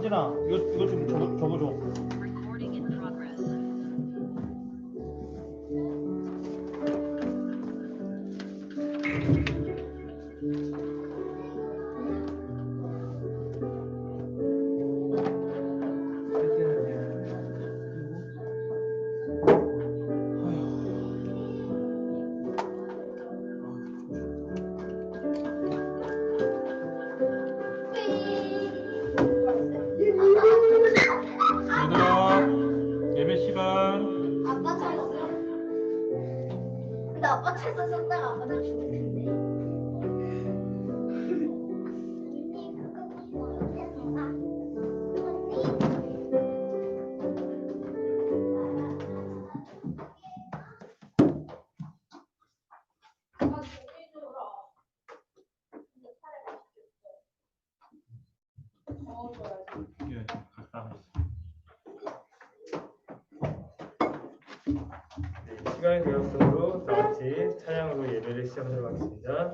하진아, 이거 좀 접어줘. 얘들아, 예배 시간. 아빠 찾았어. 근데 아빠 찾았었다가 아빠가 죽을 텐데. 언니 그거 보고 못했어. 예, 갔다. 시간이 되었으므로 다 같이 찬양으로 예배를 시작하도록 하겠습니다.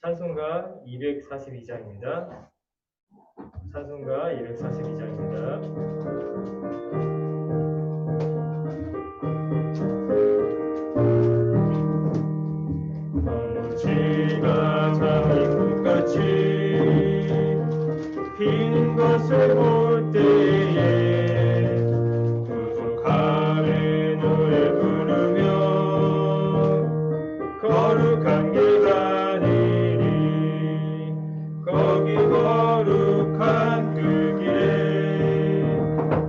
찬송가 242장입니다. 찬송가 242장입니다. 지가 장미꽃같이 피는 것을 볼 때에 부족함에 노래 부르며 거룩한 길 가니리 거기 거룩한 그 길에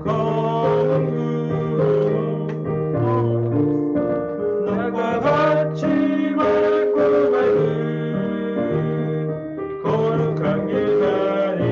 검은 구름 나가 같이 맑고 밝은 거룩한 길 가니리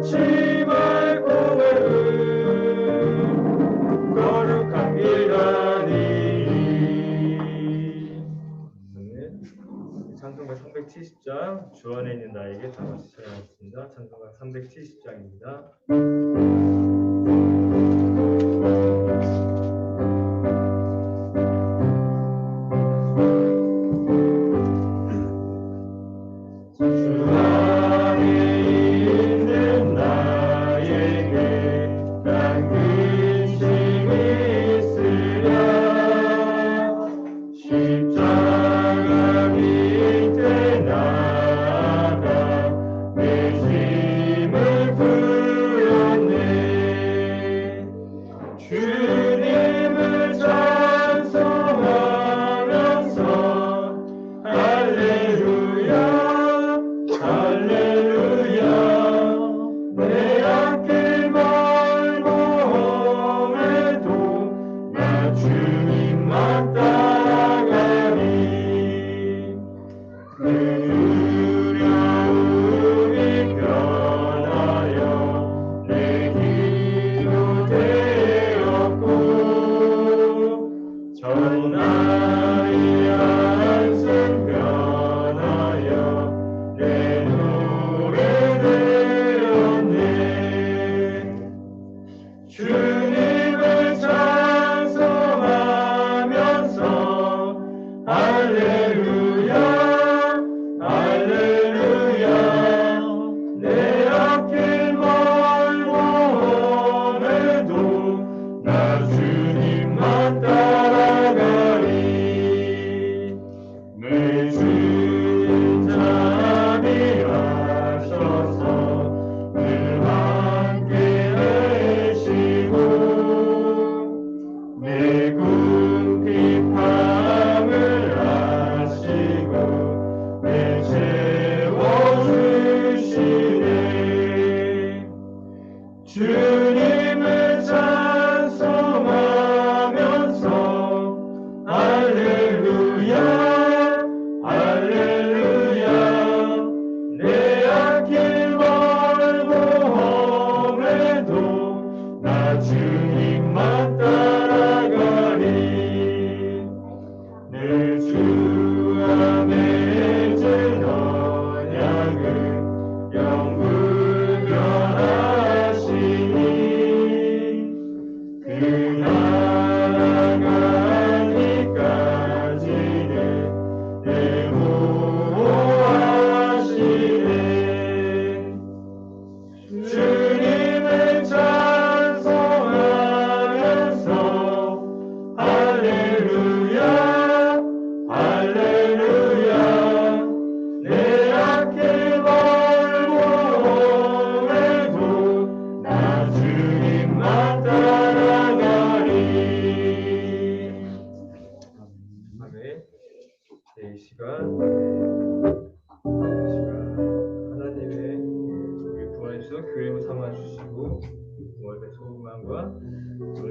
같이 맑고 맑은 거룩한 길 가니. 찬송가 370장 주 안에 있는 나에게 다 같이 찬양하겠습니다. 찬송가 370장입니다.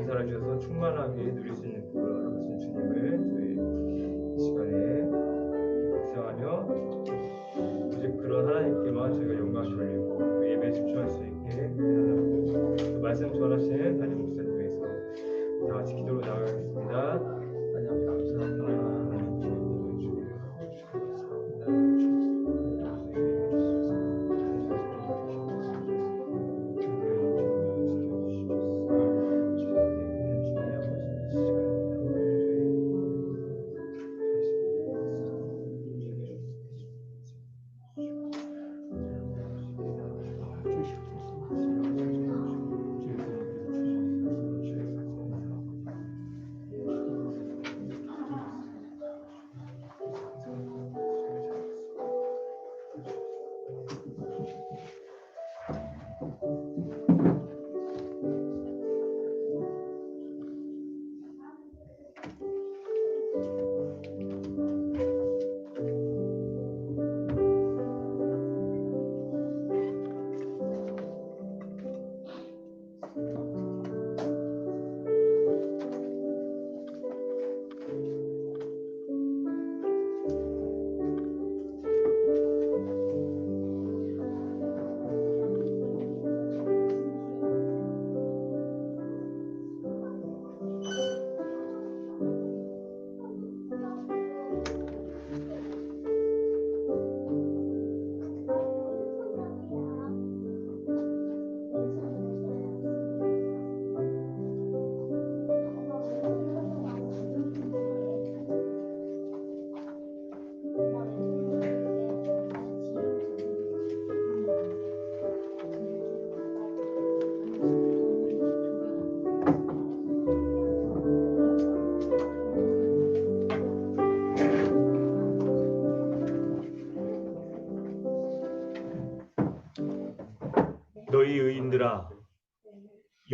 은사를 주셔서 충만하게 누릴 수 있는 복을 허락하신 주님을 저희 시간에 묵상하며 오직 그런 하나님께만 저희가 영광을 돌리고 그 예배에 집중할 수 있게 하나고 그 말씀 전하시는 담임 목사님에서 다 같이 기도로 나가겠습니다. 하나님 감사합니다. 하나님 주님 감사합니다.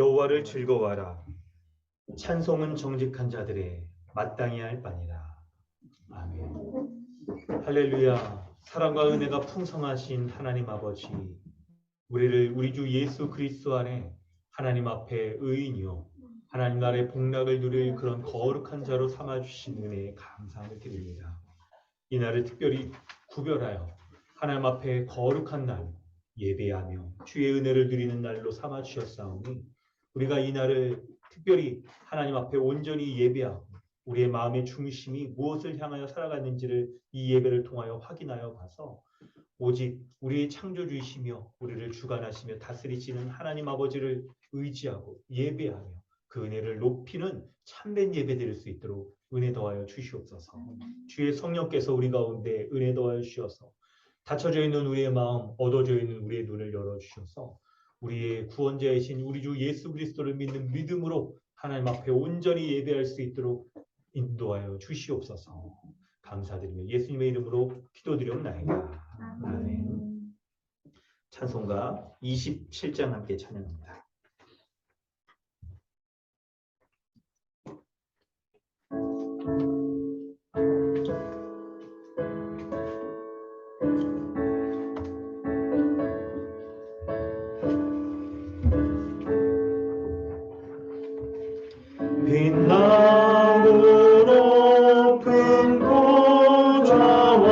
여호와를 즐거워하라. 찬송은 정직한 자들의 마땅히 할 바니라. 아멘. 할렐루야. 사랑과 은혜가 풍성하신 하나님 아버지, 우리를 우리 주 예수 그리스도 안에 하나님 앞에 의인이요 하나님 나라의 복락을 누릴 그런 거룩한 자로 삼아주신 은혜에 감사를 드립니다. 이 날을 특별히 구별하여 하나님 앞에 거룩한 날 예배하며 주의 은혜를 누리는 날로 삼아주셨사오니 우리가 이 날을 특별히 하나님 앞에 온전히 예배하고 우리의 마음의 중심이 무엇을 향하여 살아갔는지를 이 예배를 통하여 확인하여 봐서 오직 우리의 창조주이시며 우리를 주관하시며 다스리시는 하나님 아버지를 의지하고 예배하며 그 은혜를 높이는 참된 예배 드릴 수 있도록 은혜 더하여 주시옵소서. 주의 성령께서 우리 가운데 은혜 더하여 주셔서 닫혀져 있는 우리의 마음, 어두워져 있는 우리의 눈을 열어주셔서 우리의 구원자이신 우리 주 예수 그리스도를 믿는 믿음으로 하나님 앞에 온전히 예배할 수 있도록 인도하여 주시옵소서. 감사드리며 예수님의 이름으로 기도드리옵나이다. 아멘. 찬송가 27장 함께 찬양합니다. 빛나고 높은 보좌와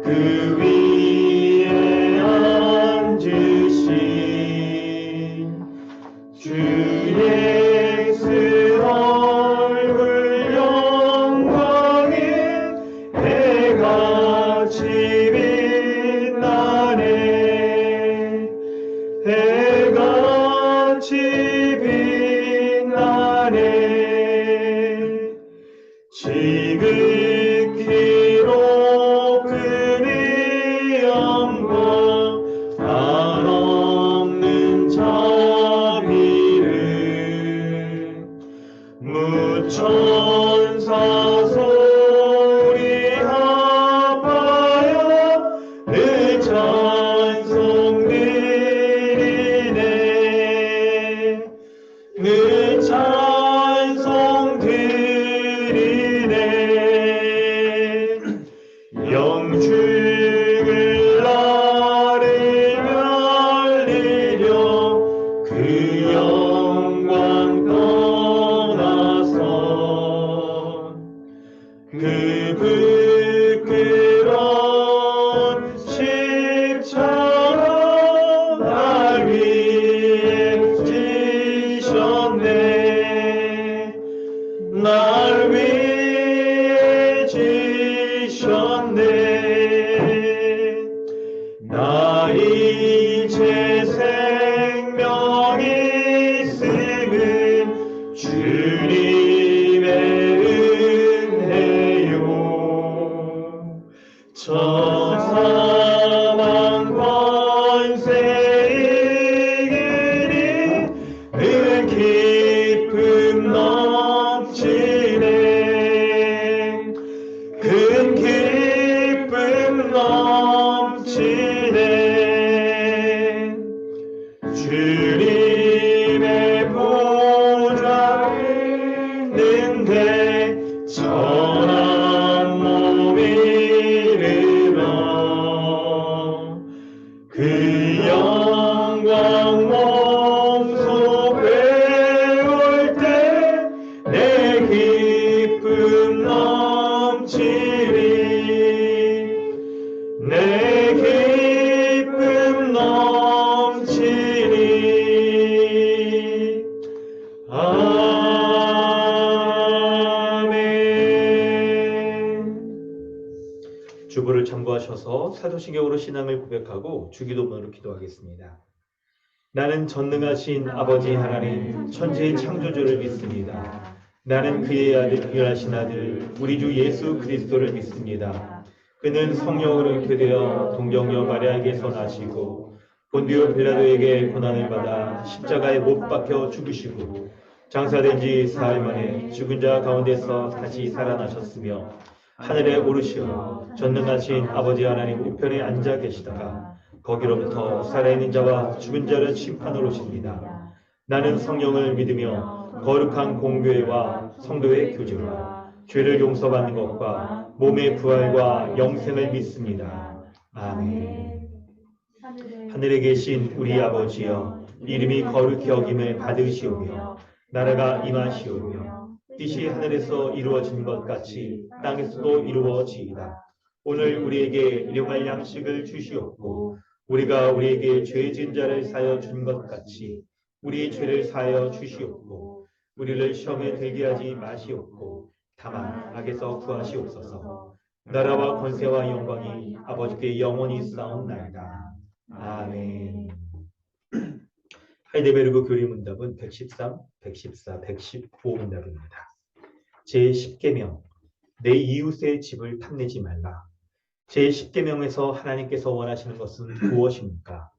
그 위에 앉으신 주 예수 얼굴 영광에 해같이 빛나네. 해같이 빛나네. 지극히 높은 이 영광 한없는 자비를 무천사 소리 합하여 늘 찬송 드리네. 늘 찬송 드리네. 영죽을 나를 열리려 그 영광 떠나서 그 부끄러운 십자가 날 위해 지셨네. 날 위해 지셨네. 나 이제 생명이 있음은 주님의 은혜요. 저 사망 권세 이기니 늘 기쁨 넘치네. 큰 기쁨 넘치네. 주님의 보좌 있는데 전한 몸 이르러 그 영광 몸소 배울 때 내 기쁨 넘치리. 내 기쁨 넘치리. 아멘. 주보를 참고하셔서 사도신경으로 신앙을 고백하고 주기도문으로 기도하겠습니다. 나는 전능하신 아버지 하나님 천지의 창조주를 믿습니다. 나는 그의 아들 유일하신 아들 우리 주 예수 그리스도를 믿습니다. 그는 성령으로 잉태되어 동정녀 마리아에게서 나시고 본디오 빌라도에게 고난을 받아 십자가에 못 박혀 죽으시고 장사된 지 사흘 만에 죽은 자 가운데서 다시 살아나셨으며 하늘에 오르시어 전능하신 아버지 하나님 우편에 앉아 계시다가 거기로부터 살아있는 자와 죽은 자를 심판하러 오십니다. 나는 성령을 믿으며 거룩한 공교회와 성도의 교제와 죄를 용서받는 것과 몸의 부활과 영생을 믿습니다. 아멘. 하늘에 계신 우리 아버지여, 이름이 거룩히 여김을 받으시오며 나라가 임하시오며 뜻이 하늘에서 이루어진 것 같이 땅에서도 이루어지이다. 오늘 우리에게 일용할 양식을 주시옵고 우리가 우리에게 죄 지은 자를 사하여 준 것 같이 우리의 죄를 사하여 주시옵고 우리를 시험에 들게 하지 마시옵고 다만 악에서 구하시옵소서. 나라와 권세와 영광이 아버지께 영원히 쌓옵나이다. 아멘. 하이데베르그 교리문답은 113, 114, 115 문답입니다. 제10계명 내 이웃의 집을 탐내지 말라. 제10계명에서 하나님께서 원하시는 것은 무엇입니까?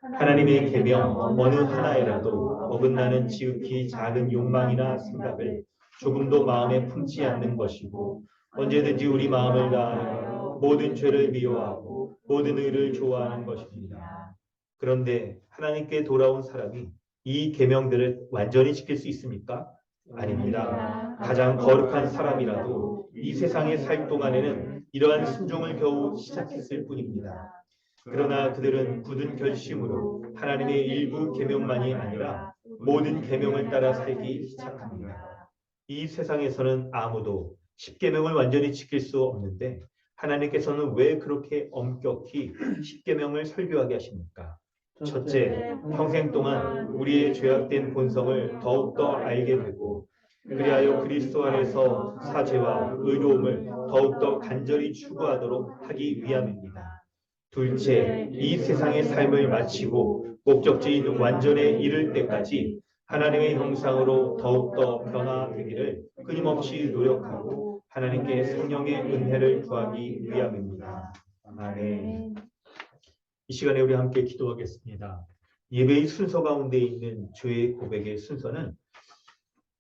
하나님의 계명 어느 하나에라도 어긋나는 지극히 작은 욕망이나 생각을 조금도 마음에 품지 않는 것이고 언제든지 우리 마음을 다하여 모든 죄를 미워하고 모든 의를 좋아하는 것입니다. 그런데 하나님께 돌아온 사람이 이 계명들을 완전히 지킬 수 있습니까? 아닙니다. 가장 거룩한 사람이라도 이 세상에 살 동안에는 이러한 순종을 겨우 시작했을 뿐입니다. 그러나 그들은 굳은 결심으로 하나님의 일부 계명만이 아니라 모든 계명을 따라 살기 시작합니다. 이 세상에서는 아무도 10계명을 완전히 지킬 수 없는데 하나님께서는 왜 그렇게 엄격히 10계명을 설교하게 하십니까? 첫째, 평생 동안 우리의 죄악된 본성을 더욱더 알게 되고 그리하여 그리스도 안에서 사죄와 의로움을 더욱더 간절히 추구하도록 하기 위함입니다. 둘째, 이 세상의 삶을 마치고 목적지인 완전에 이를 때까지 하나님의 형상으로 더욱더 변화되기를 끊임없이 노력하고 하나님께 성령의 은혜를 구하기 위함입니다. 아멘. 이 시간에 우리 함께 기도하겠습니다. 예배의 순서 가운데 있는 죄의 고백의 순서는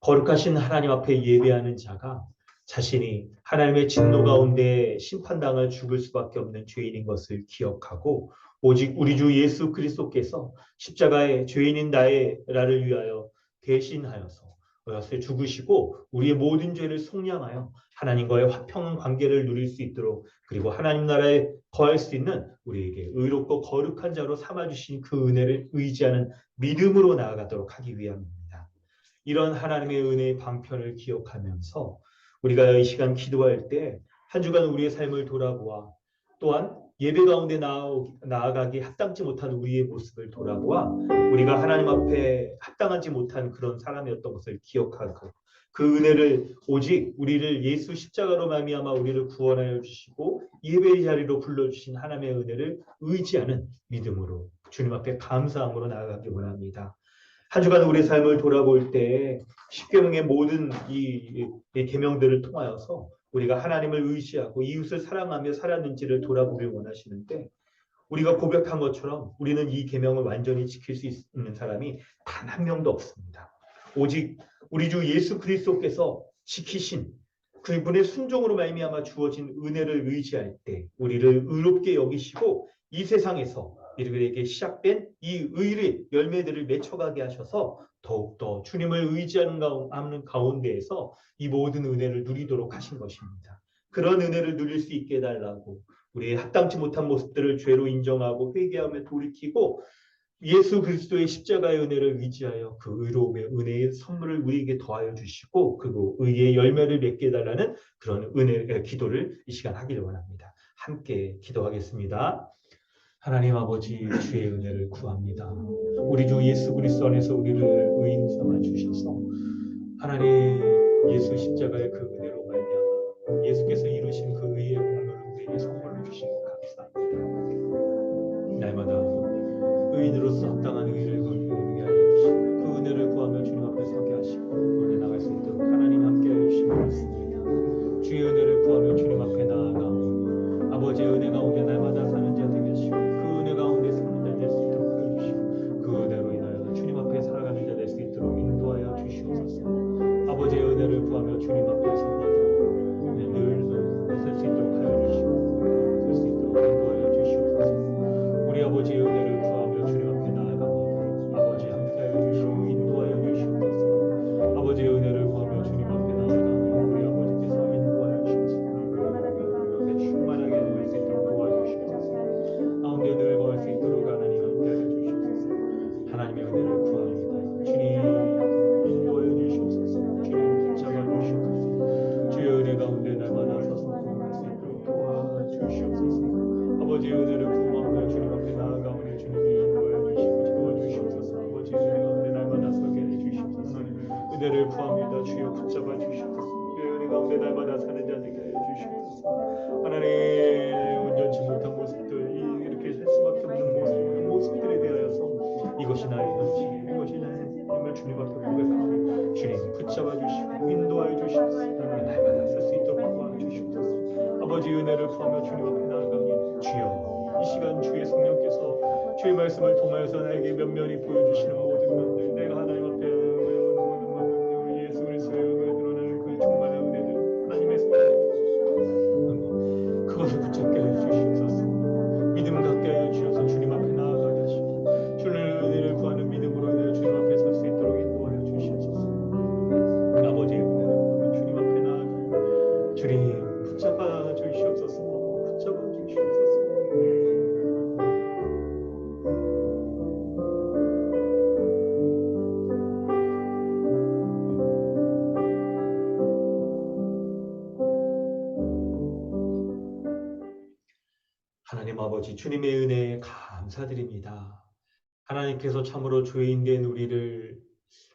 거룩하신 하나님 앞에 예배하는 자가 자신이 하나님의 진노 가운데 심판당할 죽을 수밖에 없는 죄인인 것을 기억하고 오직 우리 주 예수 그리스도께서 십자가에 죄인인 나를 위하여 대신하여서 그것을 죽으시고 우리의 모든 죄를 속량하여 하나님과의 화평한 관계를 누릴 수 있도록 그리고 하나님 나라에 거할 수 있는 우리에게 의롭고 거룩한 자로 삼아주신 그 은혜를 의지하는 믿음으로 나아가도록 하기 위함입니다. 이런 하나님의 은혜의 방편을 기억하면서 우리가 이 시간 기도할 때 한 주간 우리의 삶을 돌아보아 또한 예배 가운데 나아가기 합당치 못한 우리의 모습을 돌아보아 우리가 하나님 앞에 합당하지 못한 그런 사람이었던 것을 기억하고 그 은혜를 오직 우리를 예수 십자가로 말미암아 우리를 구원하여 주시고 예배의 자리로 불러주신 하나님의 은혜를 의지하는 믿음으로 주님 앞에 감사함으로 나아가기 원합니다. 한 주간 우리의 삶을 돌아볼 때 십계명의 모든 이 계명들을 통하여서 우리가 하나님을 의지하고 이웃을 사랑하며 살았는지를 돌아보길 원하시는데 우리가 고백한 것처럼 우리는 이 계명을 완전히 지킬 수 있는 사람이 단 한 명도 없습니다. 오직 우리 주 예수 그리스도께서 지키신 그분의 순종으로 말미암아 주어진 은혜를 의지할 때 우리를 의롭게 여기시고 이 세상에서 우리에게 시작된 이 의의 열매들을 맺혀가게 하셔서 더욱더 주님을 의지하는 가운데에서 이 모든 은혜를 누리도록 하신 것입니다. 그런 은혜를 누릴 수 있게 해달라고 우리의 합당치 못한 모습들을 죄로 인정하고 회개하며 돌이키고 예수 그리스도의 십자가의 은혜를 의지하여 그 의로움의 은혜의 선물을 우리에게 더하여 주시고 그 의의 열매를 맺게 해달라는 그런 은혜 기도를 이 시간 하기를 원합니다. 함께 기도하겠습니다. 하나님 아버지 주의 은혜를 구합니다. 우리 주 예수 그리스도 안에서 우리를 의인 삼아 주셔서 하나님 예수 십자가의 그 은혜로 말미암아 예수께서 이루신 그 의의 공로를 우리에게 선물로 주시니 감사합니다. 날마다 의인으로서 합당한 의를 누리게 알려주시고 그 은혜를 구하며 주님 앞에 서게 하시고 우리 나갈 수 있도록 하나님 함께 해주시기 바랍니다. 주의 은혜를 구하며 주님 앞에 나아가 아버지의 은혜 가운데 날마다 사는 자 되게 하시고 그 은혜 가운데 사는 자 될 수 있도록 하여 주시고 그 은혜로 인하여 주님 앞에 살아가는 자 될 수 있도록 인도하여 주시옵소서. 아버지의 은혜를 구하며 주님 앞에 섭니다. 늘 설 수 있도록 하여 주시고 설 수 있도록 인도하여 주시옵소서. 우리 아버지의 은혜를 구하며 주님 앞에 나아갑니다. 은혜를 구합니다. 주님 인도하여 주시옵소서. 주님 붙잡아 주시옵소서. 주의 은혜 가운데 날마다 서서 구할 수 있도록 도와주시옵소서. 아버지의 은혜를 구하며 주님 앞에 나아가오니 주님이 인도하여 주시고 채워주시옵소서. 아버지의 은혜 가운데 날마다 서게 해주시옵소서. 은혜를 구합니다. 주여 붙잡아 주시옵소서. 주의 은혜 가운데 날마다 사는 자 되게 하여 주시옵소서. 하나님 온전치 못한 모습들 이렇게 살 수밖에 없는 모습들에 대하여서 이것이 나의 현실, 이것이 나의 힘을 주님 앞에 고백하며 주님 붙잡아 주시고 인도하여 주시옵소서. 날마다 살 수 있도록 도와주시옵소서. 아버지 은혜를 구하며 주님 앞에 나아가니 주여 이 시간 주의 성령께서 주의 말씀을 통하여서 나에게 면면히 보여주시는 모든 것들 내가 하나님 앞에 예수 그리스도의 은혜에 드러나는 그 충만한 은혜들 하나님의 성령 그것을 붙잡게 해 주시옵소서. 믿음 갖게 하여 주셔서 주님 앞에 나아가게 하시고 주의 은혜를 구하는 믿음으로 인해 주님 앞에 설 수 있도록 인도하여 주시옵소서. 아버지의 은혜를 구하며 주님 앞에 나아가 주님 붙잡아 주시옵소서. 붙잡아 주시옵소서. 하나님 아버지 주님의 은혜에 감사드립니다. 하나님께서 참으로 죄인된 우리를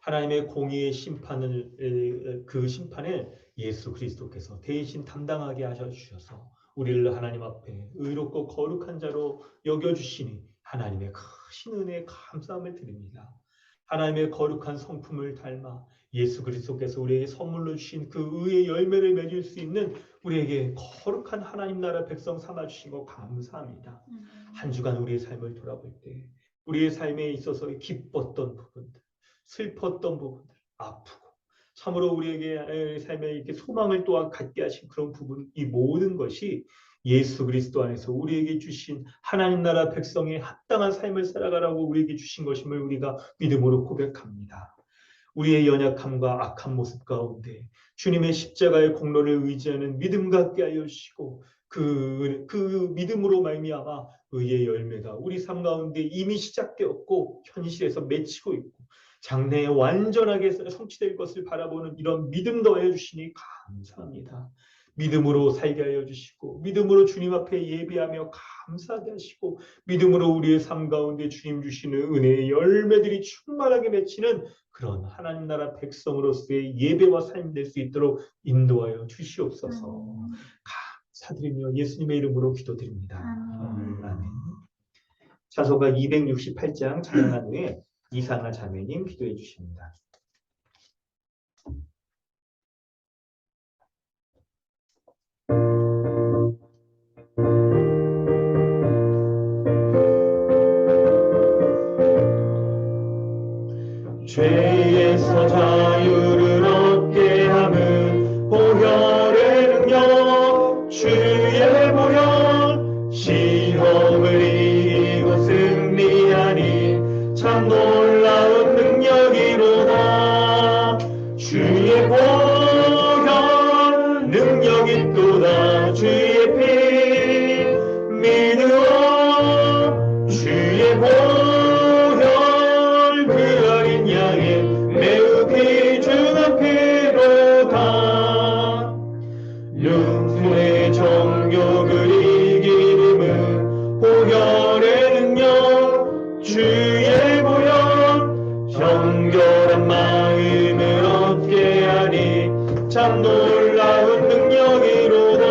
하나님의 공의의 심판을 그 심판을 예수 그리스도께서 대신 담당하게 하셔 주셔서 우리를 하나님 앞에 의롭고 거룩한 자로 여겨 주시니 하나님의 크신 은혜에 감사함을 드립니다. 하나님의 거룩한 성품을 닮아 예수 그리스도께서 우리에게 선물로 주신 그 의의 열매를 맺을 수 있는 우리에게 거룩한 하나님 나라 백성 삼아 주신 거 감사합니다. 한 주간 우리의 삶을 돌아볼 때 우리의 삶에 있어서 기뻤던 부분들, 슬펐던 부분들, 아프고 참으로 우리에게 삶에 이렇게 소망을 또한 갖게 하신 그런 부분, 이 모든 것이 예수 그리스도 안에서 우리에게 주신 하나님 나라 백성의 합당한 삶을 살아가라고 우리에게 주신 것임을 우리가 믿음으로 고백합니다. 우리의 연약함과 악한 모습 가운데 주님의 십자가의 공로를 의지하는 믿음 갖게 하여 주시고 그 믿음으로 말미암아 의의 열매가 우리 삶 가운데 이미 시작되었고 현실에서 맺히고 있고 장래에 완전하게 성취될 것을 바라보는 이런 믿음 더하여 주시니 감사합니다. 믿음으로 살게 하여 주시고 믿음으로 주님 앞에 예배하며 감사하게 하시고 믿음으로 우리의 삶 가운데 주님 주시는 은혜의 열매들이 충만하게 맺히는 그런 하나님 나라 백성으로서의 예배와 삶이 될 수 있도록 인도하여 주시옵소서. 감사드리며 예수님의 이름으로 기도드립니다. 아멘. 찬송가 268장 찬양한 후에 이상아 자매님 기도해 주십니다. 죄에서 자유를 얻게 함은 보혈의 능력 주의 보혈 시험을 이기고 승리하니 참 놀라운 능력이로다. 주의 보혈 능력이 있도다. 주의 피 믿으오. 주의 보혈 육신의 정욕을 이기림은 보혈의 능력 주의 보혈 정결한 마음을 얻게 하니 참 놀라운 능력이로다.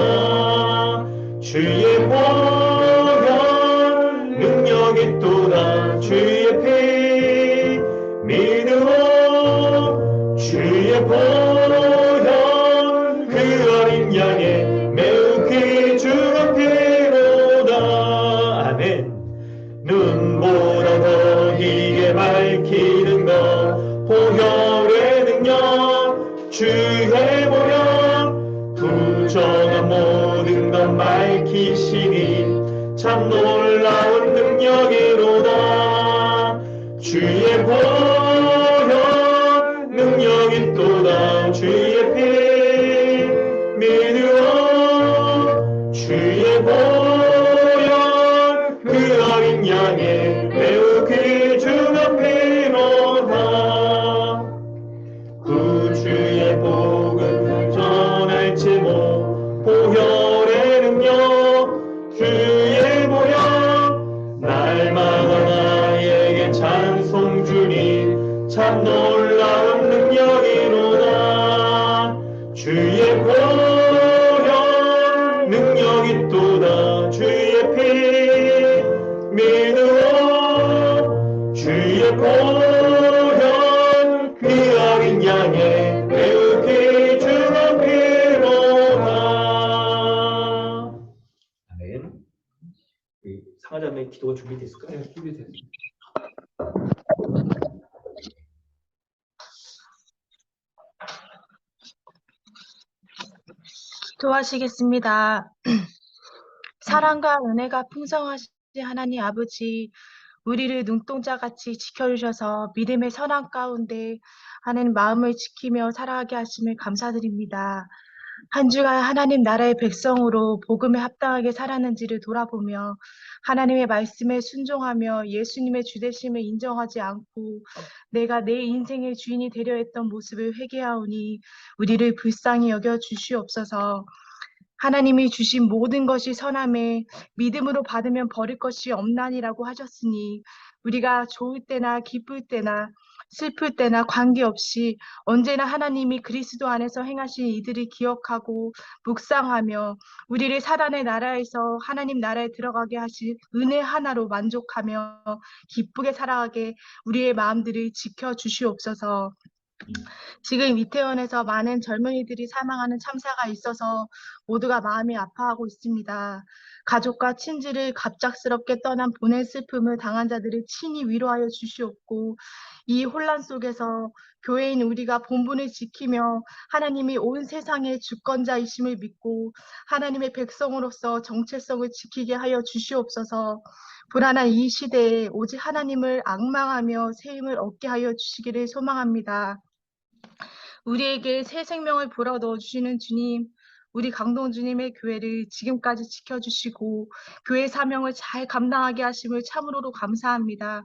주의 보혈 능력이 있도다. 주의 피 믿으오. 주의 보혈 양에 매우 귀중한 피로다. 아멘. 눈보다 더 희게 밝히는 것 보혈의 능력 주의 보혈 부정한 모든 것 밝히시니 참 놀라운 능력이로다. 주의 보혈 능력 있도다. 주의 피 믿으오. 주의 보혈 그 어린 양의 매우 귀중한 피로 참 놀라운 능력이로다. 주의 보혈 능력이 있도다. 주의 피 믿으오. 주의 보혈 그 어린 양의 매우 귀중한 피로다. 아멘. 상하자매 기도가 준비됐을까요? 네, 준비됐습니다. 기도하시겠습니다. 사랑과 은혜가 풍성하신 하나님 아버지, 우리를 눈동자같이 지켜주셔서 믿음의 선한 가운데 하나님 마음을 지키며 살아가게 하심을 감사드립니다. 한 주간 하나님 나라의 백성으로 복음에 합당하게 살았는지를 돌아보며 하나님의 말씀에 순종하며 예수님의 주되심을 인정하지 않고 내가 내 인생의 주인이 되려 했던 모습을 회개하오니 우리를 불쌍히 여겨 주시옵소서. 하나님이 주신 모든 것이 선함에 믿음으로 받으면 버릴 것이 없나니라고 하셨으니 우리가 좋을 때나 기쁠 때나 슬플 때나 관계없이 언제나 하나님이 그리스도 안에서 행하신 이들을 기억하고 묵상하며 우리를 사단의 나라에서 하나님 나라에 들어가게 하신 은혜 하나로 만족하며 기쁘게 살아가게 우리의 마음들을 지켜주시옵소서. 지금 이태원에서 많은 젊은이들이 사망하는 참사가 있어서 모두가 마음이 아파하고 있습니다. 가족과 친지를 갑작스럽게 떠난 보낸 슬픔을 당한 자들을 친히 위로하여 주시옵고 이 혼란 속에서 교회인 우리가 본분을 지키며 하나님이 온 세상의 주권자이심을 믿고 하나님의 백성으로서 정체성을 지키게 하여 주시옵소서. 불안한 이 시대에 오직 하나님을 앙망하며 새 힘을 얻게 하여 주시기를 소망합니다. 우리에게 새 생명을 불어넣어 주시는 주님, 우리 강동 주님의 교회를 지금까지 지켜주시고 교회 사명을 잘 감당하게 하심을 참으로 감사합니다.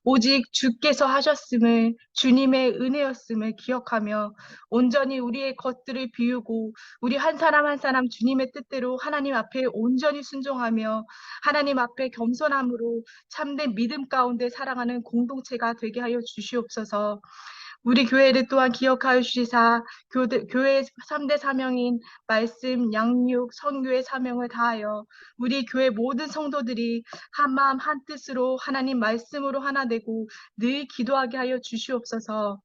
오직 주께서 하셨음을 주님의 은혜였음을 기억하며 온전히 우리의 것들을 비우고 우리 한 사람 한 사람 주님의 뜻대로 하나님 앞에 온전히 순종하며 하나님 앞에 겸손함으로 참된 믿음 가운데 살아가는 공동체가 되게 하여 주시옵소서. 우리 교회를 또한 기억하여 주시사 교회의 3대 사명인 말씀, 양육, 선교의 사명을 다하여 우리 교회 모든 성도들이 한 마음 한 뜻으로 하나님 말씀으로 하나 되고 늘 기도하게 하여 주시옵소서.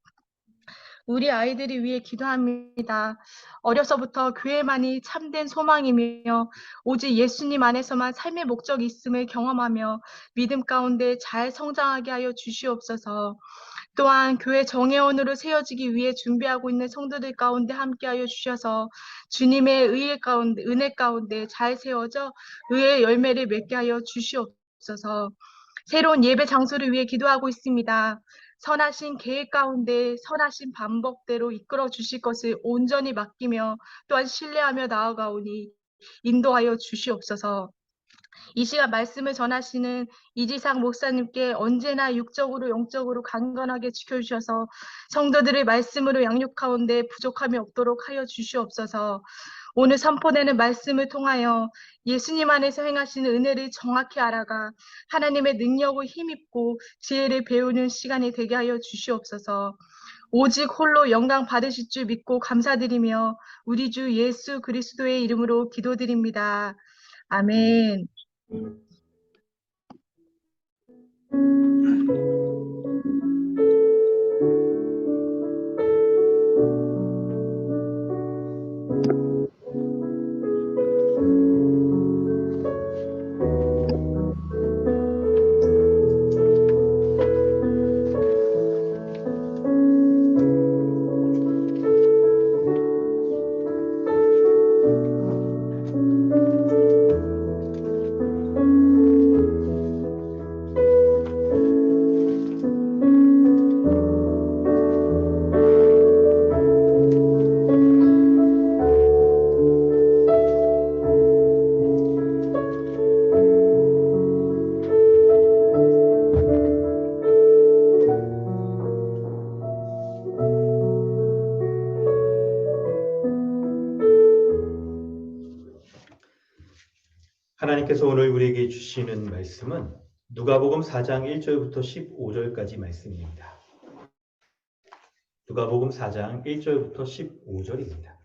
우리 아이들을 위해 기도합니다. 어려서부터 교회만이 참된 소망이며 오직 예수님 안에서만 삶의 목적이 있음을 경험하며 믿음 가운데 잘 성장하게 하여 주시옵소서. 또한 교회 정회원으로 세워지기 위해 준비하고 있는 성도들 가운데 함께하여 주셔서 주님의 은혜 가운데 잘 세워져 의의 열매를 맺게 하여 주시옵소서. 새로운 예배 장소를 위해 기도하고 있습니다. 선하신 계획 가운데 선하신 방법대로 이끌어 주실 것을 온전히 맡기며 또한 신뢰하며 나아가오니 인도하여 주시옵소서. 이 시간 말씀을 전하시는 이지상 목사님께 언제나 육적으로 영적으로 강건하게 지켜주셔서 성도들의 말씀으로 양육하온데 부족함이 없도록 하여 주시옵소서. 오늘 선포되는 말씀을 통하여 예수님 안에서 행하시는 은혜를 정확히 알아가 하나님의 능력을 힘입고 지혜를 배우는 시간이 되게 하여 주시옵소서. 오직 홀로 영광 받으실 줄 믿고 감사드리며 우리 주 예수 그리스도의 이름으로 기도드립니다. 아멘. 하나님께서 오늘 우리에게 주시는 말씀은 누가복음 4장 1절부터 15절까지 말씀입니다. 누가복음 4장 1절부터 15절입니다.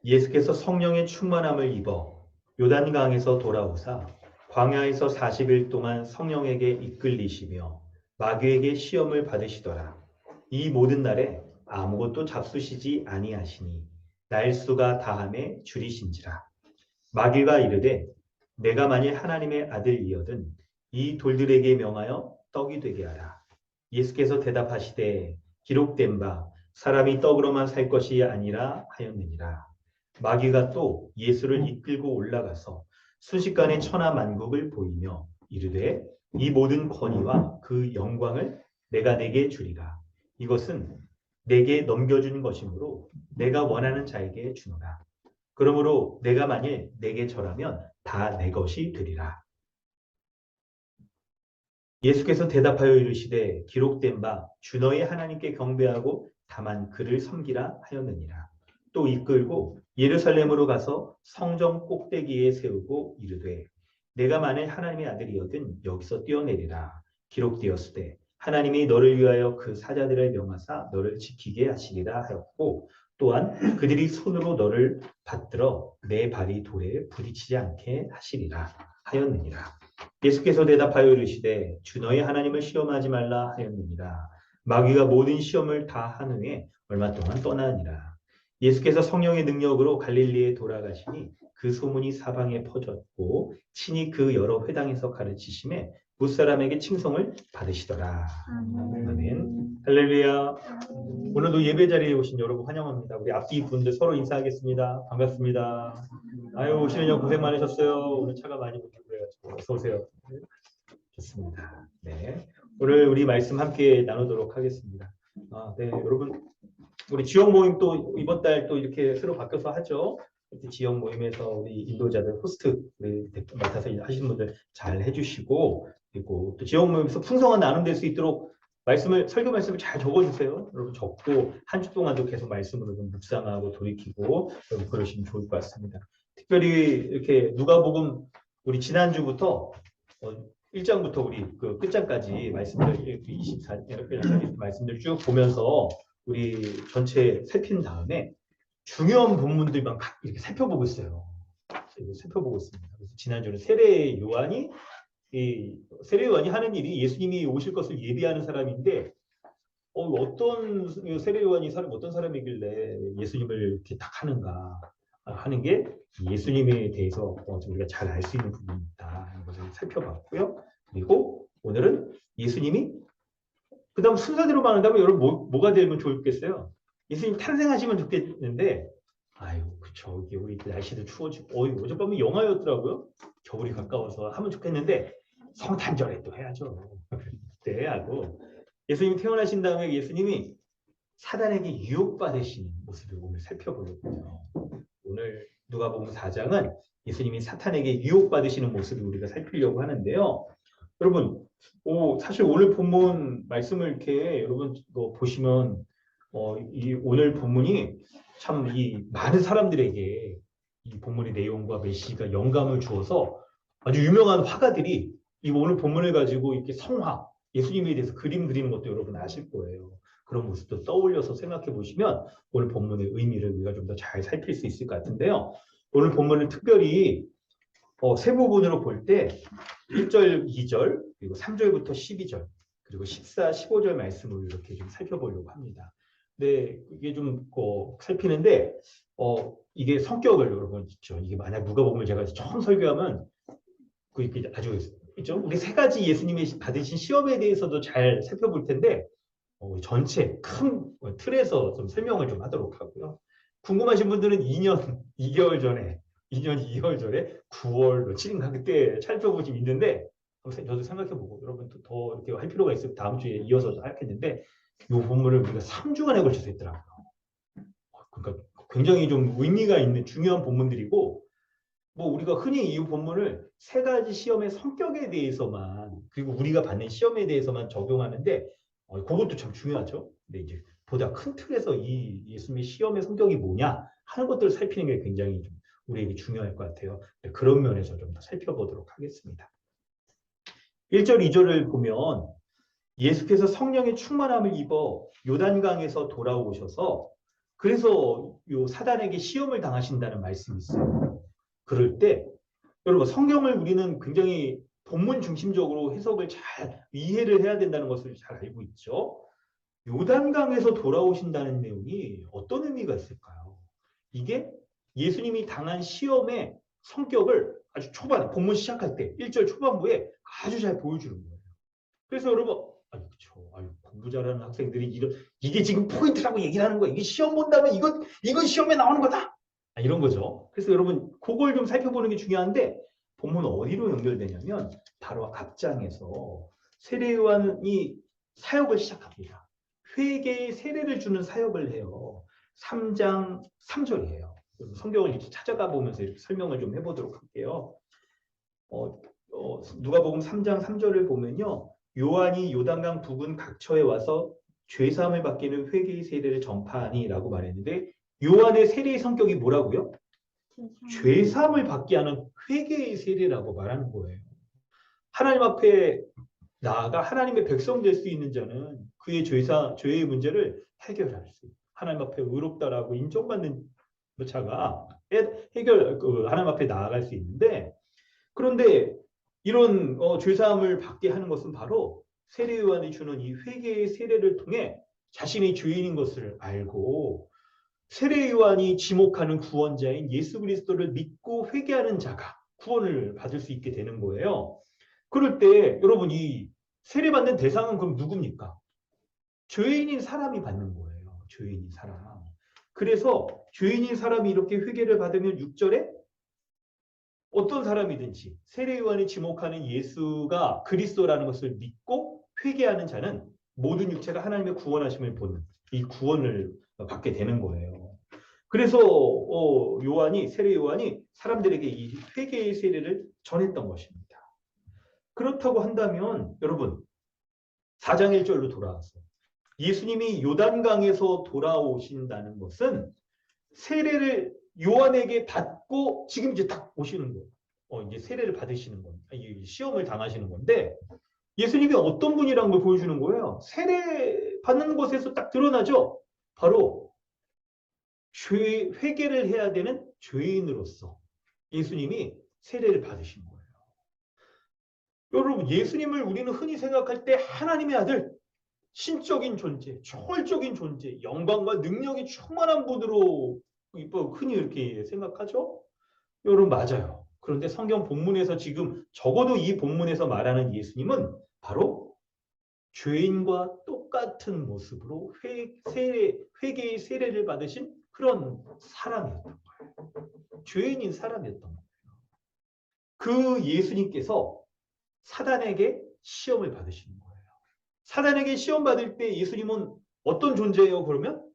예수께서 성령의 충만함을 입어 요단강에서 돌아오사 광야에서 40일 동안 성령에게 이끌리시며 마귀에게 시험을 받으시더라. 이 모든 날에 아무것도 잡수시지 아니하시니 날수가 다함에 줄이신지라. 마귀가 이르되 내가 만일 하나님의 아들이거든 이 돌들에게 명하여 떡이 되게 하라. 예수께서 대답하시되 기록된 바 사람이 떡으로만 살 것이 아니라 하였느니라. 마귀가 또 예수를 이끌고 올라가서 순식간에 천하만국을 보이며 이르되 이 모든 권위와 그 영광을 내가 내게 주리라. 이것은 내게 넘겨준 것이므로 내가 원하는 자에게 주노라. 그러므로 내가 만일 내게 절하면 다 내 것이 되리라. 예수께서 대답하여 이르시되 기록된 바 주 너의 하나님께 경배하고 다만 그를 섬기라 하였느니라. 또 이끌고 예루살렘으로 가서 성전 꼭대기에 세우고 이르되 내가 만일 하나님의 아들이거든 여기서 뛰어내리라. 기록되었으되 하나님이 너를 위하여 그 사자들을 명하사 너를 지키게 하시리라 하였고 또한 그들이 손으로 너를 받들어 내 발이 돌에 부딪히지 않게 하시리라 하였느니라. 예수께서 대답하여 이르시되 주 너의 하나님을 시험하지 말라 하였느니라. 마귀가 모든 시험을 다 한 후에 얼마 동안 떠나니라. 예수께서 성령의 능력으로 갈릴리에 돌아가시니 그 소문이 사방에 퍼졌고 친히 그 여러 회당에서 가르치심에 무사람에게 칭송을 받으시더라. 아멘. 할렐루야. 오늘도 예배 자리에 오신 여러분 환영합니다. 우리 앞뒤 분들 서로 인사하겠습니다. 반갑습니다. 아유 오시느냐 고생 많으셨어요. 오늘 차가 많이 붙고 그래가지고 어서 오세요. 좋습니다. 네. 오늘 우리 말씀 함께 나누도록 하겠습니다. 네, 여러분 우리 지역 모임 또 이번 달 또 이렇게 새로 바뀌어서 하죠. 지역 모임에서 우리 인도자들 호스트 우리 맡아서 하시는 분들 잘 해주시고 그리고 또 지역 모임에서 풍성한 나눔 될 수 있도록 설교 말씀을 잘 적어주세요. 여러분 적고 한 주 동안도 계속 말씀으로 좀 묵상하고 돌이키고 여러분 그러시면 좋을 것 같습니다. 특별히 이렇게 누가복음 우리 지난주부터 1장부터 우리 그 끝장까지 말씀들 24절 말씀들 쭉 보면서 우리 전체 살핀 다음에 중요한 본문들만 이렇게 살펴보고 있어요. 살펴보고 있습니다. 그래서 지난주는 세례 요한이 하는 일이 예수님이 오실 것을 예비하는 사람인데 어떤 세례 요한이 어떤 사람이길래 예수님을 이렇게 딱 하는가 하는 게 예수님에 대해서 좀 우리가 잘 알 수 있는 부분이 있다 하는 것을 살펴봤고요. 그리고 오늘은 예수님이 그 다음 순서대로 말한다면 여러분 뭐가 되면 좋겠어요? 예수님 탄생하시면 좋겠는데 아유 그쵸 우리 날씨도 추워지고 어젯밤에 영하였더라고요. 겨울이 가까워서 하면 좋겠는데 성탄절에 또 해야죠. 그때 하고 예수님 태어나신 다음에 예수님이 사단에게 유혹받으시는 모습을 오늘 살펴보거든요. 오늘 누가복음 4장은 예수님이 사탄에게 유혹받으시는 모습을 우리가 살피려고 하는데요. 여러분 사실 오늘 본문 말씀을 이렇게 여러분 보시면 이 오늘 본문이 참 이 많은 사람들에게 이 본문의 내용과 메시지가 영감을 주어서 아주 유명한 화가들이 이 오늘 본문을 가지고 이렇게 성화, 예수님에 대해서 그림 그리는 것도 여러분 아실 거예요. 그런 모습도 떠올려서 생각해 보시면 오늘 본문의 의미를 우리가 좀 더 잘 살필 수 있을 것 같은데요. 오늘 본문을 특별히 세 부분으로 볼 때 1절, 2절, 그리고 3절부터 12절, 그리고 14, 15절 말씀을 이렇게 좀 살펴보려고 합니다. 근데 이게 좀 살피는데 이게 성격을 여러분 있죠. 이게 만약 누가복음을 제가 처음 설교하면 그 아주 있죠. 우리 세 가지 예수님이 받으신 시험에 대해서도 잘 살펴볼 텐데 전체 큰 틀에서 좀 설명을 좀 하도록 하고요. 궁금하신 분들은 2년 2개월 전에 9월 며칠인가 그때 살펴보시면 있는데 저도 생각해보고 여러분도 더 이렇게 할 필요가 있으면 다음 주에 이어서 하겠는데 이 본문을 우리가 3주간에 걸쳐서 했더라고요. 그러니까 굉장히 좀 의미가 있는 중요한 본문들이고 우리가 흔히 이 본문을 세 가지 시험의 성격에 대해서만 그리고 우리가 받는 시험에 대해서만 적용하는데 그것도 참 중요하죠. 근데 이제 보다 큰 틀에서 이 예수님의 시험의 성격이 뭐냐 하는 것들을 살피는 게 굉장히 좀 우리에게 중요할 것 같아요. 그런 면에서 좀 더 살펴보도록 하겠습니다. 1절, 2절을 보면 예수께서 성령의 충만함을 입어 요단강에서 돌아오셔서 그래서 요 사단에게 시험을 당하신다는 말씀이 있어요. 그럴 때 여러분 성경을 우리는 굉장히 본문 중심적으로 해석을 잘 이해를 해야 된다는 것을 잘 알고 있죠. 요단강에서 돌아오신다는 내용이 어떤 의미가 있을까요? 이게 예수님이 당한 시험의 성격을 아주 초반에 본문 시작할 때 1절 초반부에 아주 잘 보여주는 거예요. 그래서 여러분 그렇죠. 공부 잘하는 학생들이 이게 지금 포인트라고 얘기를 하는 거야. 이게 시험 본다면 이건 시험에 나오는 거다. 이런 거죠. 그래서 여러분 그걸 좀 살펴보는 게 중요한데 본문 어디로 연결되냐면 바로 앞장에서 세례요한이 사역을 시작합니다. 회개의 세례를 주는 사역을 해요. 3장 3절이에요. 성경을 이렇게 찾아가 보면서 이렇게 설명을 좀 해보도록 할게요. 누가복음 3장 3절을 보면요. 요한이 요단강 부근 각처에 와서 죄사함을 받기는 회개의 세례를 전파하니라고 말했는데 요한의 세례의 성격이 뭐라고요? 죄사함을 받게 하는 회개의 세례라고 말하는 거예요. 하나님 앞에 나아가 하나님의 백성 될 수 있는 자는 그의 죄의 문제를 해결할 수 있어요. 하나님 앞에 의롭다라고 인정받는 자가 하나님 앞에 나아갈 수 있는데 그런데 이런 죄사함을 받게 하는 것은 바로 세례 요한이 주는 이 회개의 세례를 통해 자신이 죄인인 것을 알고 세례 요한이 지목하는 구원자인 예수 그리스도를 믿고 회개하는 자가 구원을 받을 수 있게 되는 거예요. 그럴 때 여러분 이 세례받는 대상은 그럼 누굽니까? 죄인인 사람이 받는 거예요. 죄인인 사람. 그래서 죄인인 사람이 이렇게 회개를 받으면 6절에 어떤 사람이든지 세례 요한이 지목하는 예수가 그리스도라는 것을 믿고 회개하는 자는 모든 육체가 하나님의 구원하심을 보는 이 구원을 받게 되는 거예요. 그래서 세례 요한이 사람들에게 이 회개의 세례를 전했던 것입니다. 그렇다고 한다면 여러분 4장 1절로 돌아와서 예수님이 요단강에서 돌아오신다는 것은 세례를 요한에게 받고 지금 이제 딱 오시는 거예요. 이제 세례를 받으시는 겁니다. 시험을 당하시는 건데 예수님이 어떤 분이라는 걸 보여주는 거예요. 세례 받는 곳에서 딱 드러나죠. 바로 회개를 해야 되는 죄인으로서 예수님이 세례를 받으신 거예요. 여러분 예수님을 우리는 흔히 생각할 때 하나님의 아들, 신적인 존재, 초월적인 존재, 영광과 능력이 충만한 분으로 흔히 이렇게 생각하죠? 여러분 맞아요. 그런데 성경 본문에서 지금 적어도 이 본문에서 말하는 예수님은 바로 죄인과 똑같은 모습으로 회개의 세례를 받으신 그런 사람이었던 거예요. 죄인인 사람이었던 거예요. 그 예수님께서 사단에게 시험을 받으시는 거예요. 사단에게 시험 받을 때 예수님은 어떤 존재예요? 그러면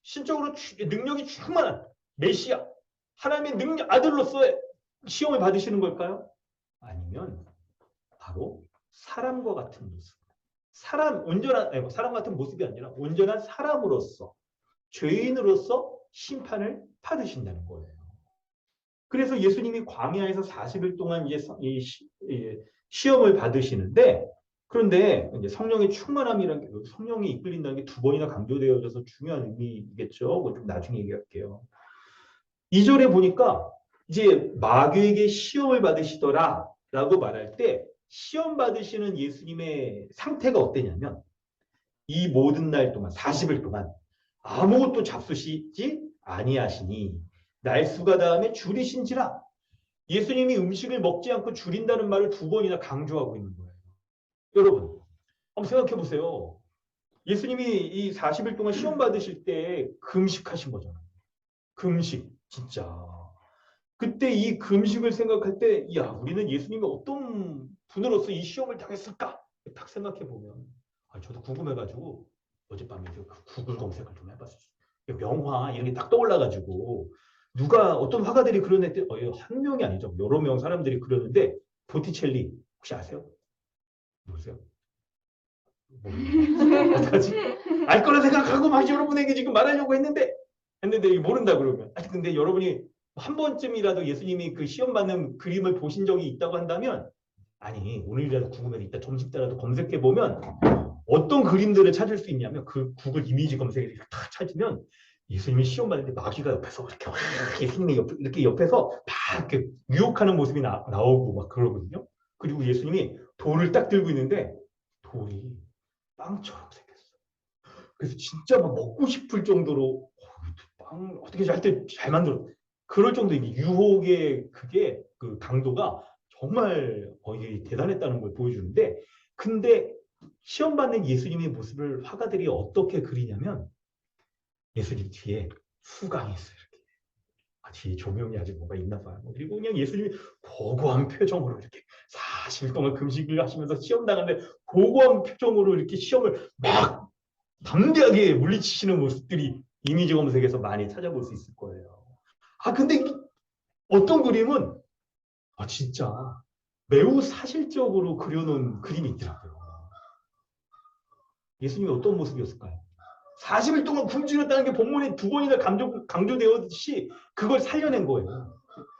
신적으로 능력이 충만한 메시아, 하나님의 아들로서의 시험을 받으시는 걸까요? 아니면 바로 사람과 같은 모습. 사람 같은 모습이 아니라 온전한 사람으로서 죄인으로서 심판을 받으신다는 거예요. 그래서 예수님이 광야에서 40일 동안 이제 시험을 받으시는데 그런데 이제 성령의 충만함이라는 게 성령이 이끌린다는 게 2번이나 강조되어져서 중요한 의미겠죠. 그건 좀 나중에 얘기할게요. 2절에 보니까 이제 마귀에게 시험을 받으시더라 라고 말할 때 시험 받으시는 예수님의 상태가 어땠냐면 이 모든 날 동안 40일 동안 아무것도 잡수시지 아니하시니 날수가 다음에 줄이신지라. 예수님이 음식을 먹지 않고 줄인다는 말을 2번이나 강조하고 있는 거예요. 여러분 한번 생각해 보세요. 예수님이 이 40일 동안 시험 받으실 때 금식하신 거잖아요. 금식 진짜. 그때 이 금식을 생각할 때 야 우리는 예수님이 어떤 분으로서 이 시험을 당했을까? 딱 생각해 보면 저도 궁금해가지고 어젯밤에 구글 검색을 좀 해봤어요. 명화 이런 게 딱 떠올라가지고 누가 어떤 화가들이 그런 애 때 한 명이 아니죠. 여러 명 사람들이 그러는데 보티첼리 혹시 아세요? 모르세요? 어떡하지? 알 거라 생각하고 막 여러분에게 지금 말하려고 했는데 모른다 그러면. 근데 여러분이 한 번쯤이라도 예수님이 그 시험 받는 그림을 보신 적이 있다고 한다면, 아니 오늘이라도 궁금해서 이따 점심 때라도 검색해 보면 어떤 그림들을 찾을 수 있냐면, 그 구글 이미지 검색에 다 찾으면 예수님이 시험 받는데 마귀가 옆에서 이렇게 막 예수님이 이렇게 옆에서 막 이렇게 유혹하는 모습이 나오고 막 그러거든요. 그리고 예수님이 돌을 딱 들고 있는데 돌이 빵처럼 생겼어요. 그래서 진짜 막 먹고 싶을 정도로 빵 어떻게 할 때 잘 만들어. 그럴 정도 이 유혹의 그게 그 강도가 정말 이게 대단했다는 걸 보여주는데, 근데 시험 받는 예수님의 모습을 화가들이 어떻게 그리냐면, 예수님 뒤에 수강이 있어요. 이렇게. 뒤에 조명이 아직 뭐가 있나 봐요. 그리고 그냥 예수님이 고고한 표정으로 이렇게 40일 동안 금식을 하시면서 시험 당하는데 고고한 표정으로 이렇게 시험을 막 담대하게 물리치시는 모습들이 이미지 검색에서 많이 찾아볼 수 있을 거예요. 근데 어떤 그림은 진짜 매우 사실적으로 그려놓은 그림이 있더라고요. 예수님이 어떤 모습이었을까요? 40일 동안 굶주렸다는 게 본문에 2번이나 강조되었듯이 그걸 살려낸 거예요.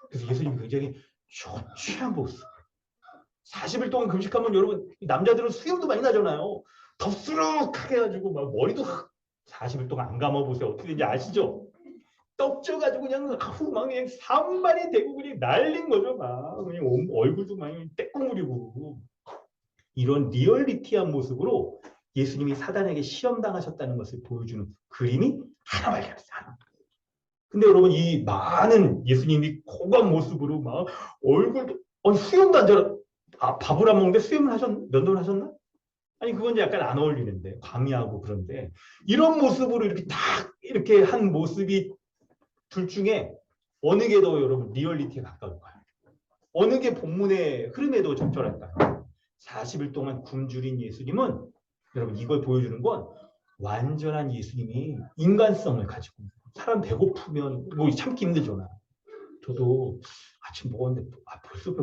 그래서 예수님이 굉장히 초췌한 모습. 40일 동안 금식하면 여러분, 남자들은 수염도 많이 나잖아요. 덥수룩하게 해가지고 막 머리도 40일 동안 안 감아보세요. 어떻게 되는지 아시죠? 떡져가지고 그냥 산발이 되고 그냥 날린 거죠. 막 그냥 얼굴도 막 떼꾸무리고. 이런 리얼리티한 모습으로 예수님이 사단에게 시험당하셨다는 것을 보여주는 그림이 하나 발견했어요. 근데 여러분, 이 많은 예수님이 고관 모습으로 막 얼굴도 수염도 안 자라. 밥을 안 먹는데 수염을 면도를 하셨나? 아니 그건 이제 약간 안 어울리는데, 과미하고. 그런데 이런 모습으로 이렇게 딱 이렇게 한 모습이 둘 중에 어느 게 더 여러분 리얼리티에 가까울까요? 어느 게 본문의 흐름에 더 적절할까요? 40일 동안 굶주린 예수님은, 여러분 이걸 보여주는 건 완전한 예수님이 인간성을 가지고, 사람 배고프면 뭐 참기 힘들잖아. 저도 아침 먹었는데 벌써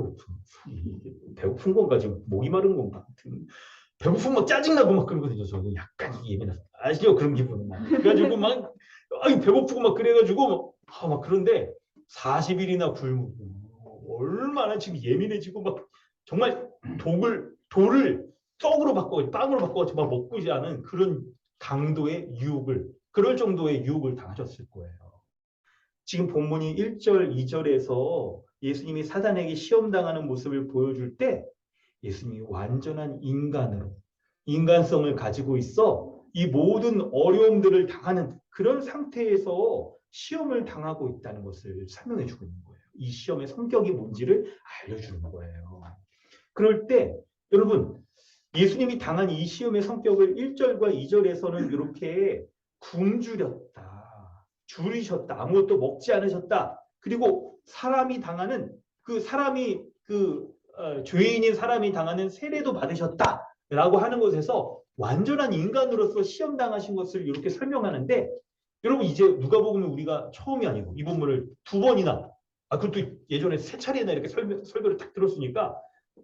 배고픈 건가, 지금 목이 마른 건가, 배고프면 막 짜증나고 막 그러거든요. 저는 약간 예민해서 아시죠? 그런 기분. 그래가지고 막 배고프고 막 그래가지고 막 그런데 40일이나 굶고 얼마나 지금 예민해지고 막 정말 돌을 떡으로 바꿔 빵으로 바꿔 막 먹고 하는 그런 강도의 유혹을, 그럴 정도의 유혹을 당하셨을 거예요. 지금 본문이 1절, 2절에서 예수님이 사단에게 시험당하는 모습을 보여줄 때, 예수님이 완전한 인간으로 인간성을 가지고 있어 이 모든 어려움들을 당하는 그런 상태에서 시험을 당하고 있다는 것을 설명해 주고 있는 거예요. 이 시험의 성격이 뭔지를 알려주는 거예요. 그럴 때 여러분, 예수님이 당한 이 시험의 성격을 1절과 2절에서는 이렇게 굶주렸다, 줄이셨다, 아무것도 먹지 않으셨다, 그리고 사람이 당하는 죄인인 사람이 당하는 세례도 받으셨다라고 하는 것에서 완전한 인간으로서 시험당하신 것을 이렇게 설명하는데, 여러분 이제 누가복음은 우리가 처음이 아니고 이 본문을 2번이나 그것도 예전에 3차례나 이렇게 설교를 딱 들었으니까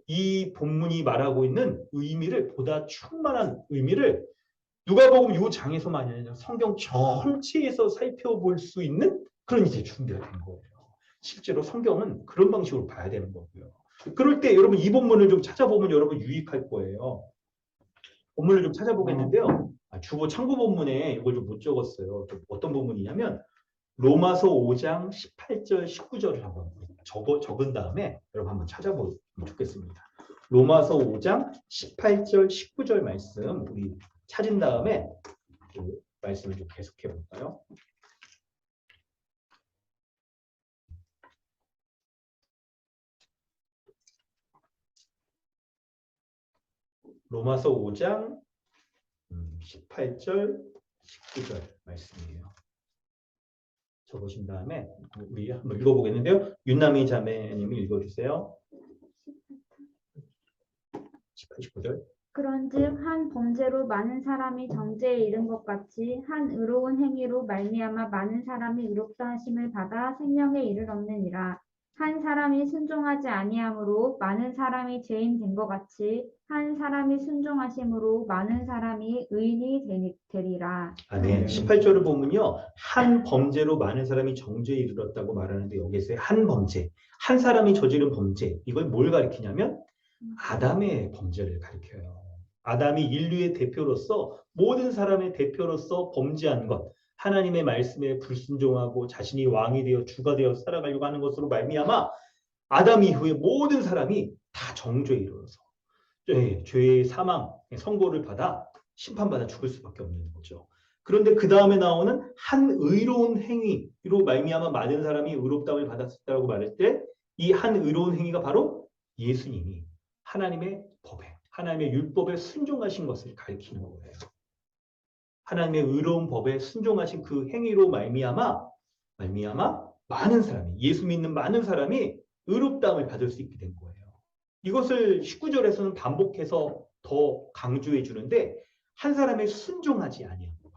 이 본문이 말하고 있는 의미를, 보다 충만한 의미를 누가복음 이 장에서만이 아니라 성경 전체에서 살펴볼 수 있는 그런 이제 준비가 된 거예요. 실제로 성경은 그런 방식으로 봐야 되는 거고요. 그럴 때 여러분 이 본문을 좀 찾아보면 여러분 유익할 거예요. 본문을 좀 찾아보겠는데요. 주보 참고 본문에 이걸 좀 못 적었어요. 어떤 본문이냐면 로마서 5장 18절 19절을 한번 적은 다음에 여러분 한번 찾아보면 좋겠습니다. 로마서 5장 18절 19절 말씀 우리 찾은 다음에 그 말씀을 좀 계속해 볼까요? 로마서 5장 18절 19절 말씀이에요. 적으신 다음에 우리 한번 읽어보겠는데요. 윤남이 자매님이 읽어주세요. 18, 19절. 그런즉 한 범죄로 많은 사람이 정죄에 이른 것 같이 한 의로운 행위로 말미암아 많은 사람이 의롭다 하심을 받아 생명에 이르렀느니라. 한 사람이 순종하지 아니함으로 많은 사람이 죄인 된 것 같이 한 사람이 순종하심으로 많은 사람이 의인이 되리라. 아멘. 18절을 보면요. 한 범죄로 많은 사람이 정죄에 이르렀다고 말하는데 여기서 한 범죄, 한 사람이 저지른 범죄, 이걸 뭘 가리키냐면 아담의 범죄를 가리켜요. 아담이 인류의 대표로서 모든 사람의 대표로서 범죄한 것, 하나님의 말씀에 불순종하고 자신이 왕이 되어 주가 되어 살아가려고 하는 것으로 말미암아 아담 이후에 모든 사람이 다 정죄에 이르러서 죄의 사망, 선고를 받아 심판받아 죽을 수밖에 없는 거죠. 그런데 그 다음에 나오는 한 의로운 행위로 말미암아 많은 사람이 의롭다움을 받았다고 말할 때 이 한 의로운 행위가 바로 예수님이 하나님의 법에, 하나님의 율법에 순종하신 것을 가리키는 거예요. 하나님의 의로운 법에 순종하신 그 행위로 말미암아 많은 사람이, 예수 믿는 많은 사람이 의롭다움을 받을 수 있게 된 거예요. 이것을 19절에서는 반복해서 더 강조해 주는데 한 사람의 순종하지 아니함과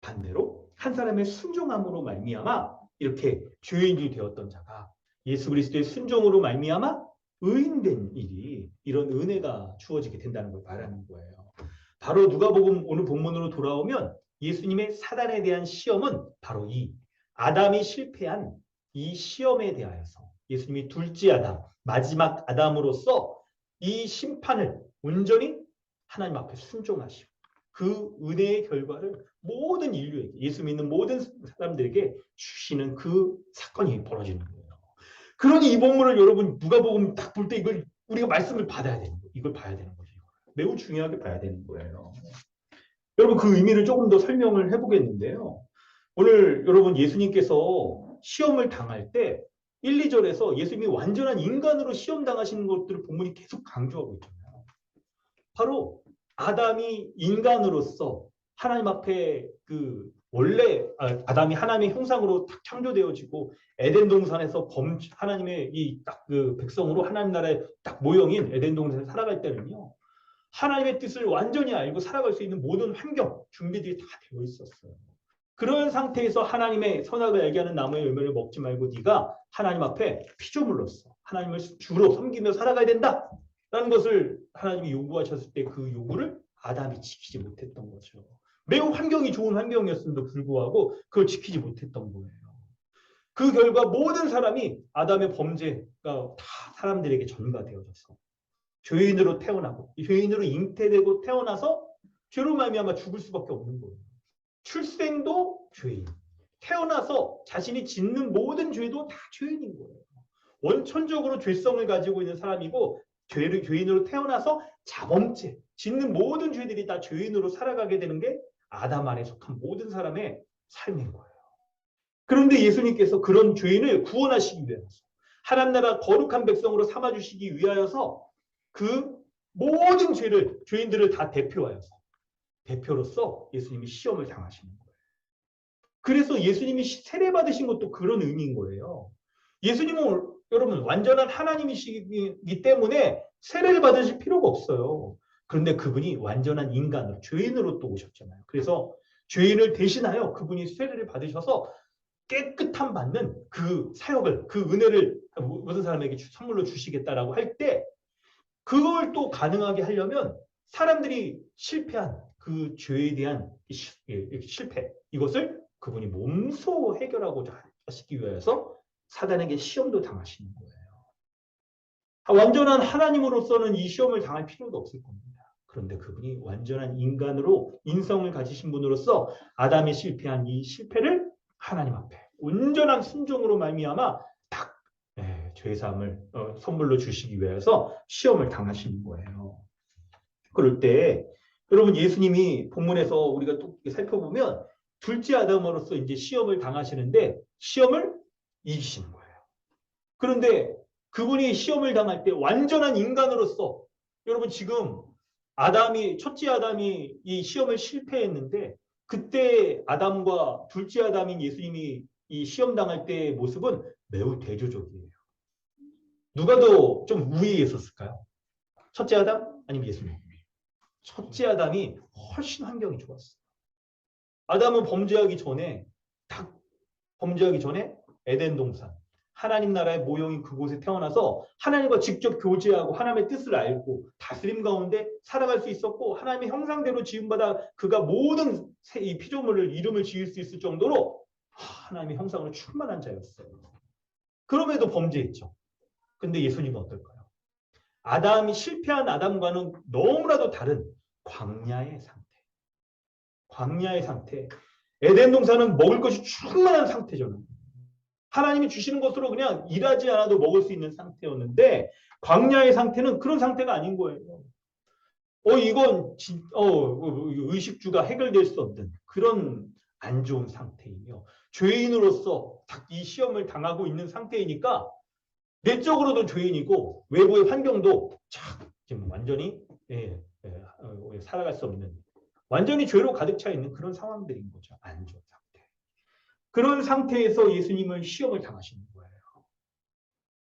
반대로 한 사람의 순종함으로 말미암아 이렇게 죄인이 되었던 자가 예수 그리스도의 순종으로 말미암아 의인된 일이 이런 은혜가 주어지게 된다는 걸 말하는 거예요. 바로 누가복음 오늘 본문으로 돌아오면 예수님의 사단에 대한 시험은 바로 이 아담이 실패한 이 시험에 대하여서 예수님이 둘째 아담, 마지막 아담으로서 이 심판을 온전히 하나님 앞에 순종하시고 그 은혜의 결과를 모든 인류에게, 예수 믿는 모든 사람들에게 주시는 그 사건이 벌어지는 거예요. 그러니 이 본문을 여러분 누가복음 딱 볼 때 이걸 우리가 말씀을 받아야 되는 거예요. 이걸 봐야 되는 거죠. 매우 중요하게 봐야 되는 거예요. 여러분 그 의미를 조금 더 설명을 해보겠는데요. 오늘 여러분 예수님께서 시험을 당할 때 1, 2절에서 예수님이 완전한 인간으로 시험 당하시는 것들을 본문이 계속 강조하고 있잖아요. 바로 아담이 인간으로서 하나님 앞에 원래 아담이 하나님의 형상으로 딱 창조되어지고 에덴 동산에서 하나님의 이 딱 그 백성으로 하나님 나라의 딱 모형인 에덴 동산에 살아갈 때는요. 하나님의 뜻을 완전히 알고 살아갈 수 있는 모든 환경, 준비들이 다 되어 있었어요. 그런 상태에서 하나님의 선악을 알게 하는 나무의 열매를 먹지 말고 네가 하나님 앞에 피조물로서 하나님을 주로 섬기며 살아가야 된다. 라는 것을 하나님이 요구하셨을 때 그 요구를 아담이 지키지 못했던 거죠. 매우 환경이 좋은 환경이었음에도 불구하고 그걸 지키지 못했던 거예요. 그 결과 모든 사람이 아담의 범죄가 다 사람들에게 전가되어져서 죄인으로 태어나고 죄인으로 잉태되고 태어나서 죄로 말미암아 죽을 수밖에 없는 거예요. 출생도 죄인, 태어나서 자신이 짓는 모든 죄도 다 죄인인 거예요. 원천적으로 죄성을 가지고 있는 사람이고 죄인으로 태어나서 자범죄, 짓는 모든 죄들이 다 죄인으로 살아가게 되는 게 아담 안에 속한 모든 사람의 삶인 거예요. 그런데 예수님께서 그런 죄인을 구원하시기 위해서 하나님 나라 거룩한 백성으로 삼아주시기 위하여서 그 모든 죄인들을 다 대표로서 예수님이 시험을 당하시는 거예요. 그래서 예수님이 세례 받으신 것도 그런 의미인 거예요. 예수님은 여러분 완전한 하나님이시기 때문에 세례를 받으실 필요가 없어요. 그런데 그분이 완전한 인간으로 죄인으로 또 오셨잖아요. 그래서 죄인을 대신하여 그분이 세례를 받으셔서 깨끗함 받는 그 사역을, 그 은혜를 모든 사람에게 선물로 주시겠다라고 할 때 그걸 또 가능하게 하려면 사람들이 실패한 그 죄에 대한 실패, 이것을 그분이 몸소 해결하고자 하시기 위해서 사단에게 시험도 당하시는 거예요. 완전한 하나님으로서는 이 시험을 당할 필요도 없을 겁니다. 그런데 그분이 완전한 인간으로 인성을 가지신 분으로서 아담이 실패한 이 실패를 하나님 앞에 온전한 순종으로 말미암아 딱 죄사함을 선물로 주시기 위해서 시험을 당하시는 거예요. 그럴 때 여러분 예수님이 본문에서 우리가 또 살펴보면 둘째 아담으로서 이제 시험을 당하시는데 시험을 이기시는 거예요. 그런데 그분이 시험을 당할 때 완전한 인간으로서 여러분 지금 첫째 아담이 이 시험을 실패했는데 그때 아담과 둘째 아담인 예수님이 이 시험 당할 때의 모습은 매우 대조적이에요. 누가 더 좀 우위에 있었을까요? 첫째 아담 아니면 예수님? 첫째 아담이 훨씬 환경이 좋았어요. 아담은 범죄하기 전에 에덴 동산 하나님 나라의 모형인 그곳에 태어나서 하나님과 직접 교제하고 하나님의 뜻을 알고 다스림 가운데 살아갈 수 있었고 하나님의 형상대로 지음받아 그가 모든 이 피조물을 이름을 지을 수 있을 정도로 하나님의 형상으로 충만한 자였어요. 그럼에도 범죄했죠. 근데 예수님은 어떨까요? 아담이 실패한 아담과는 너무나도 다른 광야의 상태. 광야의 상태. 에덴 동산은 먹을 것이 충만한 상태잖아요. 하나님이 주시는 것으로 그냥 일하지 않아도 먹을 수 있는 상태였는데 광야의 상태는 그런 상태가 아닌 거예요. 이건 의식주가 해결될 수 없는 그런 안 좋은 상태이며 죄인으로서 이 시험을 당하고 있는 상태이니까 내적으로도 죄인이고 외부의 환경도 지금 완전히 살아갈 수 없는 완전히 죄로 가득 차 있는 그런 상황들인 거죠. 안 좋은 상태. 그런 상태에서 예수님은 시험을 당하시는 거예요.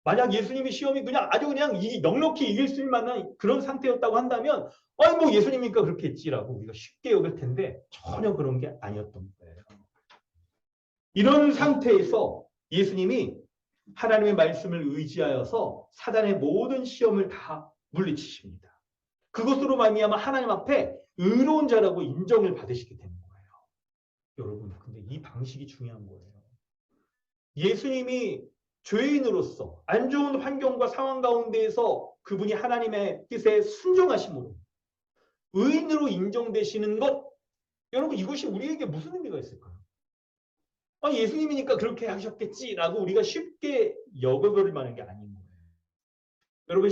만약 예수님이 시험이 그냥 아주 그냥 넉넉히 이길 수 있는 만한 그런 상태였다고 한다면 뭐 예수님이니까 그렇게 했지라고 우리가 쉽게 여길 텐데 전혀 그런 게 아니었던 거예요. 이런 상태에서 예수님이 하나님의 말씀을 의지하여서 사단의 모든 시험을 다 물리치십니다. 그것으로 말미암아 하나님 앞에 의로운 자라고 인정을 받으시게 되는 거예요. 여러분, 근데 이 방식이 중요한 거예요. 예수님이 죄인으로서 안 좋은 환경과 상황 가운데에서 그분이 하나님의 뜻에 순종하심으로 의인으로 인정되시는 것, 여러분 이것이 우리에게 무슨 의미가 있을까요? 예수님이니까 그렇게 하셨겠지라고 우리가 쉽게 여겨버릴 만한 게 아닌 거예요. 여러분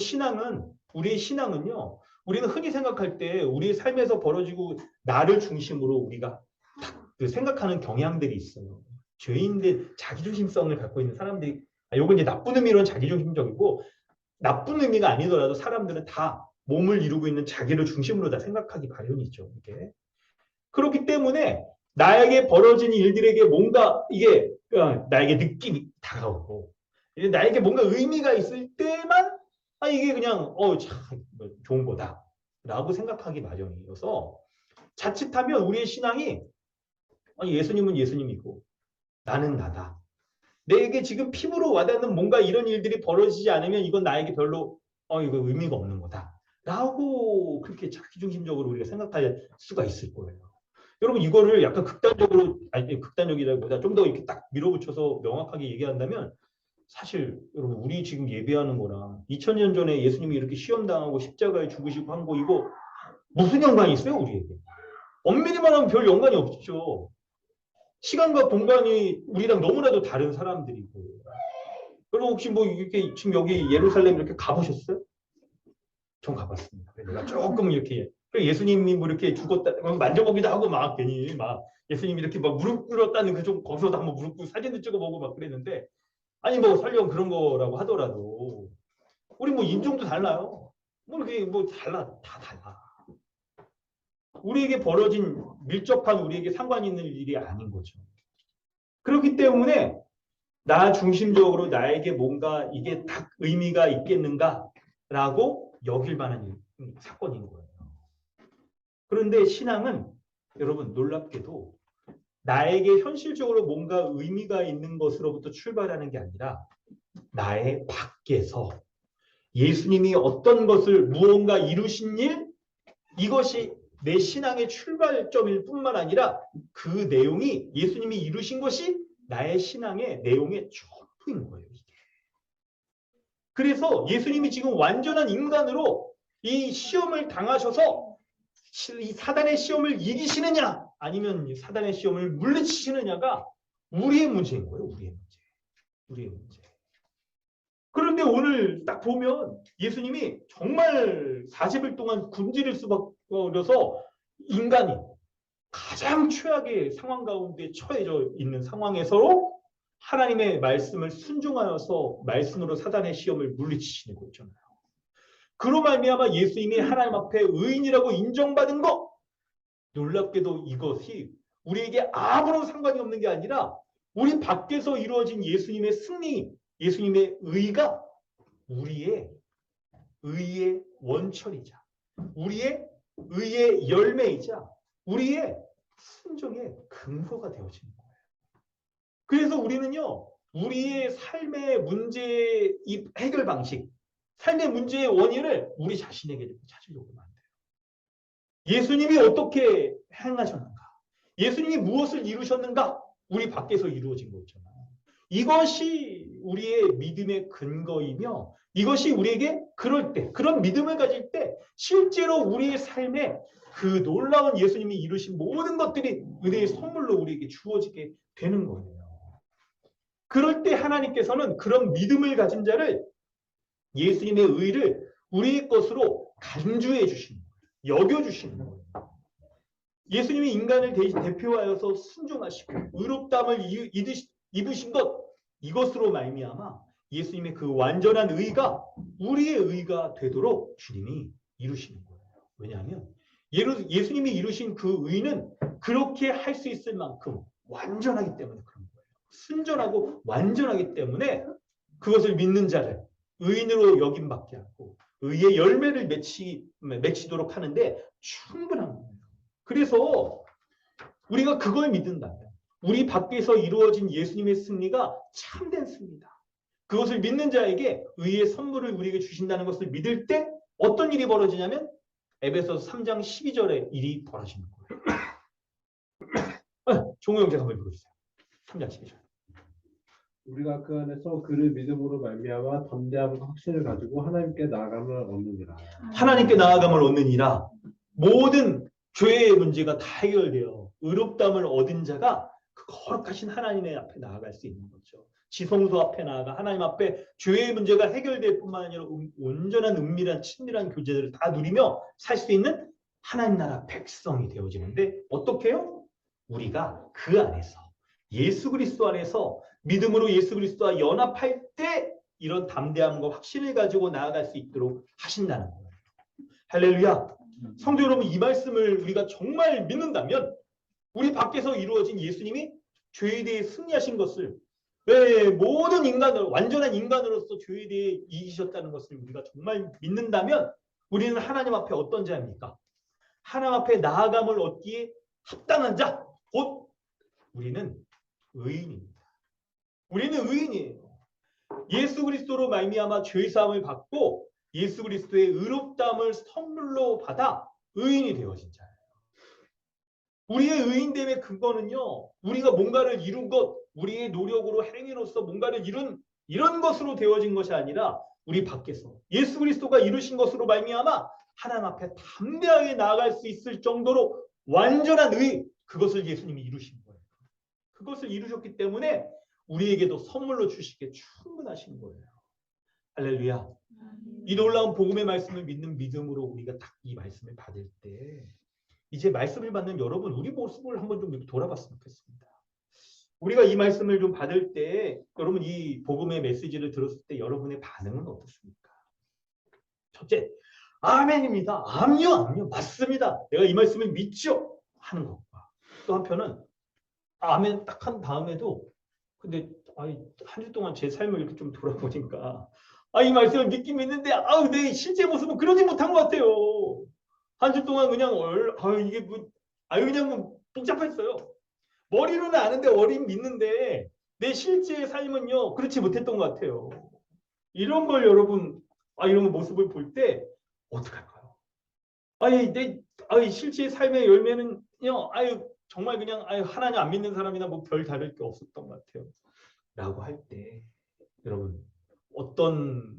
우리의 신앙은요. 우리는 흔히 생각할 때 우리의 삶에서 벌어지고 나를 중심으로 우리가 딱 생각하는 경향들이 있어요. 죄인들 자기중심성을 갖고 있는 사람들이 요건 이제 나쁜 의미로는 자기중심적이고 나쁜 의미가 아니더라도 사람들은 다 몸을 이루고 있는 자기를 중심으로 다 생각하기 마련이죠. 이게. 그렇기 때문에 나에게 벌어진 일들에게 뭔가 이게 나에게 느낌이 다가오고 나에게 뭔가 의미가 있을 때만 이게 그냥 참 좋은 거다 라고 생각하기 마련이어서 자칫하면 우리의 신앙이 예수님은 예수님이고 나는 나다. 내게 지금 피부로 와닿는 뭔가 이런 일들이 벌어지지 않으면 이건 나에게 별로 이거 의미가 없는 거다 라고 그렇게 자기중심적으로 우리가 생각할 수가 있을 거예요. 여러분 이거를 약간 극단적이라기보다 좀 더 이렇게 딱 밀어붙여서 명확하게 얘기한다면 사실 여러분 우리 지금 예배하는 거랑 2000년 전에 예수님이 이렇게 시험당하고 십자가에 죽으시고 한 거 이거 무슨 연관이 있어요 우리에게? 엄밀히 말하면 별 연관이 없죠. 시간과 공간이 우리랑 너무나도 다른 사람들이고. 여러분 혹시 뭐 이렇게 지금 여기 예루살렘 이렇게 가보셨어요? 전 가봤습니다. 내가 조금 이렇게 예수님이 뭐 이렇게 죽었다 만져보기도 하고 막 괜히 막 예수님이 이렇게 막 무릎 꿇었다는 그 좀 거기서도 한번 무릎 꿇고 사진도 찍어보고 막 그랬는데 뭐 설령 그런 거라고 하더라도 우리 뭐 인종도 달라요. 뭐 이렇게 뭐 다 달라. 우리에게 벌어진 밀접한 우리에게 상관 있는 일이 아닌 거죠. 그렇기 때문에 나 중심적으로 나에게 뭔가 이게 딱 의미가 있겠는가라고 여길 만한 사건인 거예요. 그런데 신앙은 여러분 놀랍게도 나에게 현실적으로 뭔가 의미가 있는 것으로부터 출발하는 게 아니라 나의 밖에서 예수님이 어떤 것을 무언가 이루신 일 이것이 내 신앙의 출발점일 뿐만 아니라 그 내용이 예수님이 이루신 것이 나의 신앙의 내용의 전부인 거예요. 이게. 그래서 예수님이 지금 완전한 인간으로 이 시험을 당하셔서 이 사단의 시험을 이기시느냐 아니면 사단의 시험을 물리치시느냐가 우리의 문제인 거예요. 우리의 문제. 그런데 오늘 딱 보면 예수님이 정말 40일 동안 굶주릴 수밖에 없어서 인간이 가장 최악의 상황 가운데 처해져 있는 상황에서 하나님의 말씀을 순종하여서 말씀으로 사단의 시험을 물리치시는 거잖아요. 그로 말미암아 예수님이 하나님 앞에 의인이라고 인정받은 것 놀랍게도 이것이 우리에게 아무런 상관이 없는 게 아니라 우리 밖에서 이루어진 예수님의 승리, 예수님의 의가 우리의 의의 원천이자 우리의 의의 열매이자 우리의 순종의 근거가 되어지는 거예요. 그래서 우리는요 우리의 삶의 문제의 이 해결 방식, 삶의 문제의 원인을 우리 자신에게 찾으려고 하면 안 돼요. 예수님이 어떻게 행하셨는가? 예수님이 무엇을 이루셨는가? 우리 밖에서 이루어진 거잖아요. 이것이 우리의 믿음의 근거이며 이것이 우리에게 그럴 때, 그런 믿음을 가질 때 실제로 우리의 삶에 그 놀라운 예수님이 이루신 모든 것들이 은혜의 선물로 우리에게 주어지게 되는 거예요. 그럴 때 하나님께서는 그런 믿음을 가진 자를 예수님의 의를 우리의 것으로 간주해 주시는 거예요. 여겨주시는 거예요. 예수님이 인간을 대표하여서 순종하시고 의롭다함을 입으신 것, 이것으로 말미암아 예수님의 그 완전한 의가 우리의 의가 되도록 주님이 이루시는 거예요. 왜냐하면 예수님이 이루신 그 의는 그렇게 할 수 있을 만큼 완전하기 때문에 그런 거예요. 순전하고 완전하기 때문에 그것을 믿는 자를 의인으로 여김받게 하고 의의 열매를 맺히도록 하는데 충분한 거예요. 그래서 우리가 그걸 믿는다면 우리 밖에서 이루어진 예수님의 승리가 참된 승리다. 그것을 믿는 자에게 의의 선물을 우리에게 주신다는 것을 믿을 때 어떤 일이 벌어지냐면 에베소서 3장 12절에 일이 벌어지는 거예요. 종우 형제 한번 읽어주세요. 3장 12절. 우리가 그 안에서 그를 믿음으로 말미암아 담대함과 확신을 가지고 하나님께 나아감을 얻느니라. 하나님께 나아감을 얻느니라. 모든 죄의 문제가 다 해결되어 의롭다함을 얻은 자가 그 거룩하신 하나님의 앞에 나아갈 수 있는 거죠. 지성소 앞에 나아가 하나님 앞에 죄의 문제가 해결될 뿐만 아니라 온전한 은밀한 친밀한 교제들을 다 누리며 살 수 있는 하나님 나라 백성이 되어지는데 어떻게 해요? 우리가 그 안에서 예수 그리스도 안에서 믿음으로 예수 그리스도와 연합할 때 이런 담대함과 확신을 가지고 나아갈 수 있도록 하신다는 거예요. 할렐루야. 성도 여러분, 이 말씀을 우리가 정말 믿는다면 우리 밖에서 이루어진 예수님이 죄에 대해 승리하신 것을 모든 인간을 완전한 인간으로서 죄에 대해 이기셨다는 것을 우리가 정말 믿는다면 우리는 하나님 앞에 어떤 자입니까? 하나님 앞에 나아감을 얻기에 합당한 자, 곧 우리는 의인입니다. 우리는 의인이에요. 예수 그리스도로 말미암아 죄 사함을 받고 예수 그리스도의 의롭다함을 선물로 받아 의인이 되어진 자예요. 우리의 의인됨의 근거는요, 우리가 뭔가를 이룬 것, 우리의 노력으로 행위로서 뭔가를 이룬 이런 것으로 되어진 것이 아니라 우리 밖에서 예수 그리스도가 이루신 것으로 말미암아 하나님 앞에 담대하게 나아갈 수 있을 정도로 완전한 의, 그것을 예수님이 이루신 거예요. 그것을 이루셨기 때문에 우리에게도 선물로 주시기에 충분하신 거예요. 할렐루야. 이 놀라운 복음의 말씀을 믿는 믿음으로 우리가 딱 이 말씀을 받을 때 이제 말씀을 받는 여러분, 우리 모습을 한번 좀 돌아봤으면 좋겠습니다. 우리가 이 말씀을 좀 받을 때 여러분 이 복음의 메시지를 들었을 때 여러분의 반응은 어떻습니까? 첫째, 아멘입니다. 암요, 맞습니다. 내가 이 말씀을 믿죠 하는 것과 또 한편은 아멘 딱 한 다음에도 근데 한 주 동안 제 삶을 이렇게 좀 돌아보니까 이 말씀을 믿긴 믿는데 내 실제 모습은 그러지 못한 것 같아요. 한 주 동안 그냥 이게 뭐 그냥 복잡했어요. 머리로는 아는데 어린 믿는데 내 실제 삶은요 그렇지 못했던 것 같아요. 이런 걸 여러분 이런 모습을 볼 때 어떡할까요? 내 실제 삶의 열매는요 정말 그냥 하나님 안 믿는 사람이나 뭐 별 다를 게 없었던 것 같아요. 라고 할 때 여러분 어떤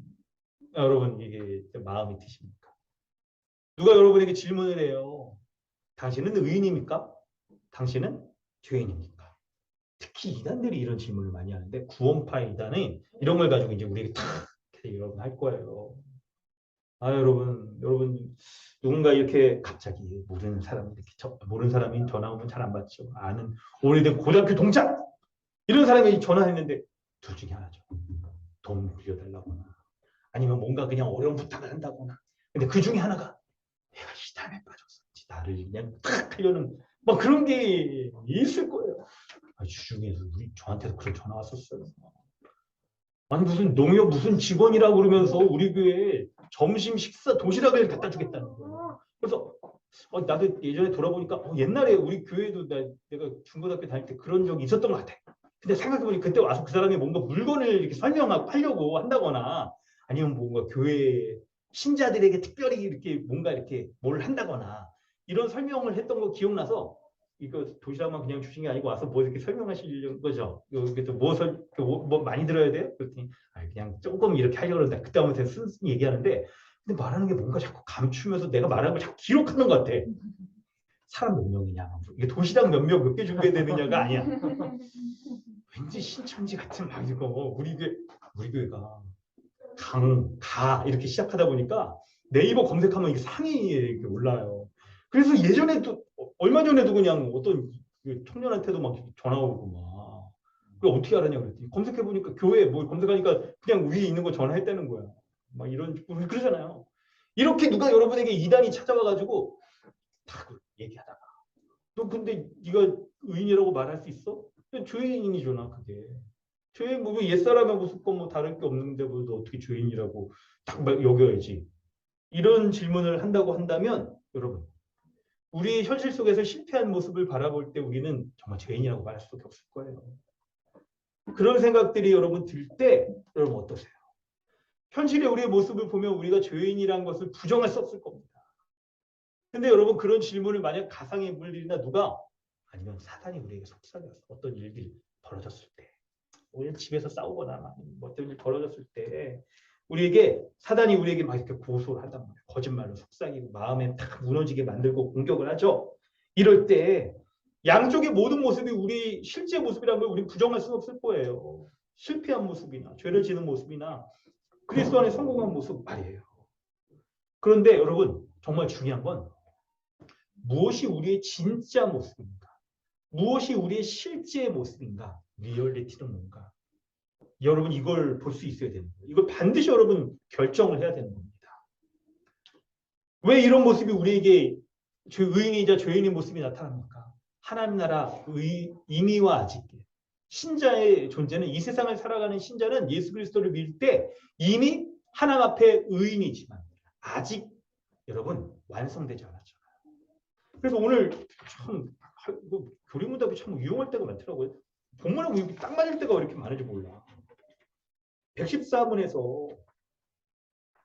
여러분 이게 마음이 드십니까? 누가 여러분에게 질문을 해요. 당신은 의인입니까? 당신은 죄인입니까? 특히 이단들이 이런 질문을 많이 하는데 구원파 이단이 이런 걸 가지고 이제 우리에게 탁 여러분 할 거예요. 여러분 누군가 이렇게 갑자기 모르는 사람이 전화 오면 잘 안 받죠. 아는 오래된 고등학교 동창 이런 사람이 전화했는데 둘 중에 하나죠. 돈 빌려달라거나 아니면 뭔가 그냥 어려운 부탁을 한다거나. 근데 그 중에 하나가 내가 시담에 빠졌었지. 나를 그냥 탁 하려는 막 그런 게 있을 거예요. 주중에서 저한테도 그런 전화 왔었어요. 무슨 농협 무슨 직원이라고 그러면서 우리 교회에 점심 식사 도시락을 갖다 주겠다는 거예요. 그래서 나도 예전에 돌아보니까 옛날에 우리 교회도 내가 중고등학교 다닐 때 그런 적이 있었던 것 같아. 근데 생각해보니 그때 와서 그 사람이 뭔가 물건을 이렇게 설명하고 하려고 한다거나 아니면 뭔가 교회 신자들에게 특별히 이렇게 뭔가 이렇게 뭘 한다거나 이런 설명을 했던 거 기억나서 이거 도시락만 그냥 주신 게 아니고 와서 뭐 이렇게 설명하시려는 거죠. 여기서 뭐 많이 들어야 돼요? 그랬더니 그냥 조금 이렇게 하려고 그러는데 그때부터 순순히 얘기하는데 근데 말하는 게 뭔가 자꾸 감추면서 내가 말하는 걸 자꾸 기록하는 것 같아. 사람 몇 명이냐? 이게 도시락 몇 명 몇 개 준비되느냐가 아니야. 왠지 신천지 같은 막 이거 우리 교회가 가 이렇게 시작하다 보니까 네이버 검색하면 이게 상위에 이렇게 올라요. 그래서 예전에도 얼마 전에도 그냥 어떤 청년한테도 막 전화 오고 막 그걸 어떻게 알았냐 그랬더니 검색해 보니까 교회 뭐 검색하니까 그냥 위에 있는 거 전화했다는 거야. 막 이런 우리 그러잖아요. 이렇게 누가 여러분에게 이단이 찾아와 가지고 다 얘기하다가 너 근데 네가 의인이라고 말할 수 있어? 죄인이죠 나 그게. 죄인 뭐 옛사람의 모습과 뭐 다를 게 없는데 뭐 너 어떻게 죄인이라고 딱 여겨야지. 이런 질문을 한다고 한다면 여러분 우리 현실 속에서 실패한 모습을 바라볼 때 우리는 정말 죄인이라고 말할 수밖에 없을 거예요. 그런 생각들이 여러분 들 때 여러분 어떠세요? 현실의 우리의 모습을 보면 우리가 죄인이라는 것을 부정할 수 없을 겁니다. 근데 여러분 그런 질문을 만약 가상의 인물들이나 누가 아니면 사단이 우리에게 속삭여서 어떤 일들이 벌어졌을 때 우리 집에서 싸우거나 뭐 어떤 일이 벌어졌을 때 우리에게 사단이 우리에게 막 이렇게 고소를 한단 말이에요. 거짓말로 속삭이고 마음에 탁 무너지게 만들고 공격을 하죠. 이럴 때 양쪽의 모든 모습이 우리 실제 모습이라는 걸 우리 부정할 수는 없을 거예요. 실패한 모습이나 죄를 지는 모습이나 그리스도 안에 성공한 모습 말이에요. 그런데 여러분 정말 중요한 건 무엇이 우리의 진짜 모습인가? 무엇이 우리의 실제 모습인가? 리얼리티는 뭔가? 여러분 이걸 볼 수 있어야 되는 거예요. 이걸 반드시 여러분 결정을 해야 되는 겁니다. 왜 이런 모습이 우리에게 의인이자 죄인의 모습이 나타납니까? 하나님 나라 임의와 아직 신자의 존재는 이 세상을 살아가는 신자는 예수 그리스도를 믿을 때 이미 하나님 앞에 의인이지만 아직 여러분 완성되지 않았잖아요. 그래서 오늘 참 교리문답이 참 유용할 때가 많더라고요. 본문하고 딱 맞을 때가 왜 이렇게 많은지 몰라. 114문에서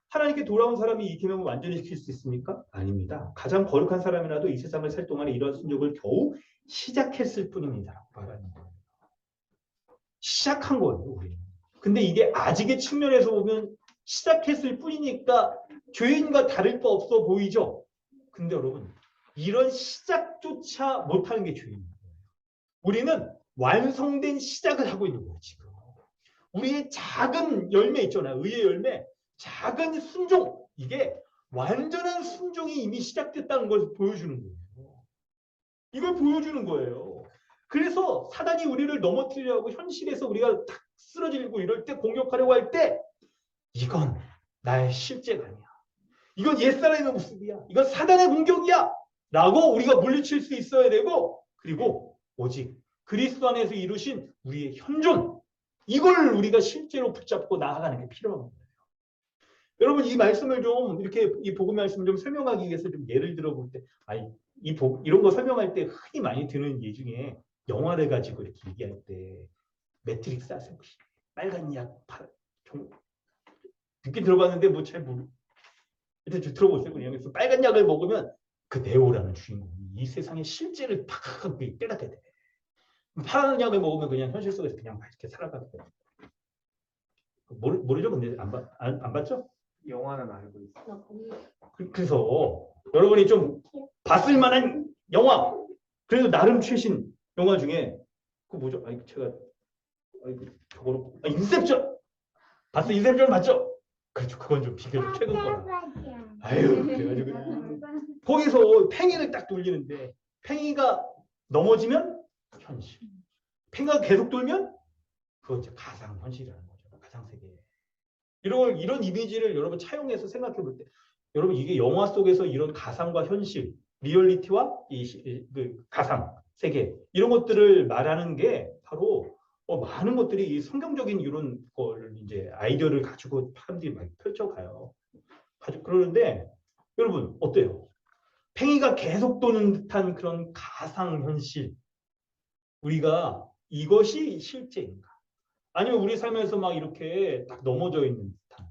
하나님께 돌아온 사람이 이 계명을 완전히 지킬 수 있습니까? 아닙니다. 가장 거룩한 사람이라도 이 세상을 살 동안에 이러한 순종을 겨우 시작했을 뿐입니다. 말하는 거예요. 시작한 거예요, 우리는. 근데 이게 아직의 측면에서 보면 시작했을 뿐이니까 죄인과 다를 거 없어 보이죠? 근데 여러분, 이런 시작조차 못하는 게 죄인인 거예요. 우리는 완성된 시작을 하고 있는 거예요, 지금. 우리의 작은 열매 있잖아요. 의의 열매. 작은 순종. 이게 완전한 순종이 이미 시작됐다는 걸 보여주는 거예요. 이걸 보여주는 거예요. 그래서 사단이 우리를 넘어뜨리려고 현실에서 우리가 탁 쓰러지고 이럴 때 공격하려고 할 때 이건 나의 실제가 아니야. 이건 옛사람의 모습이야. 이건 사단의 공격이야. 라고 우리가 물리칠 수 있어야 되고 그리고 오직 그리스도 안에서 이루신 우리의 현존 이걸 우리가 실제로 붙잡고 나아가는 게 필요한 거예요. 여러분 이 말씀을 좀 이렇게 이 복음 말씀을 좀 설명하기 위해서 좀 예를 들어 볼 때 이런 거 설명할 때 흔히 많이 드는 예 중에 영화를 가지고 이렇게 얘기할 때 매트릭스 아세요? 빨간 약 듣긴 들어봤는데 뭐 잘 모르. 일단 좀 들어보세요. 그냥 그래서 빨간 약을 먹으면 그 네오라는 주인공이 이 세상의 실제를 팍 깨닫게 돼. 파란 약을 먹으면 그냥 현실 속에서 그냥 이렇게 살아가게 돼. 모르죠? 근데 안 봤죠? 영화는 알고 있어. 어, 그래서 여러분이 좀 봤을 만한 영화 그래도 나름 최신 영화 중에 그 뭐죠? 저거로 인셉션 봤어? 인셉션 맞죠? 그렇죠. 그건 좀 비교적 최근 거라. 아유 그래가지고 그냥 거기서 팽이를 딱 돌리는데 팽이가 넘어지면 현실. 팽이가 계속 돌면 그건 이제 가상 현실이라는 거죠. 가상 세계. 이런 이미지를 여러분 차용해서 생각해 볼 때, 여러분 이게 영화 속에서 이런 가상과 현실, 리얼리티와 그 가상 세계 이런 것들을 말하는 게 바로 많은 것들이 이 성경적인 이런 걸 이제 아이디어를 가지고 사람들이 막 펼쳐가요. 그러는데 여러분 어때요? 팽이가 계속 도는 듯한 그런 가상 현실, 우리가 이것이 실제인가? 아니면 우리 삶에서 막 이렇게 딱 넘어져 있는 듯한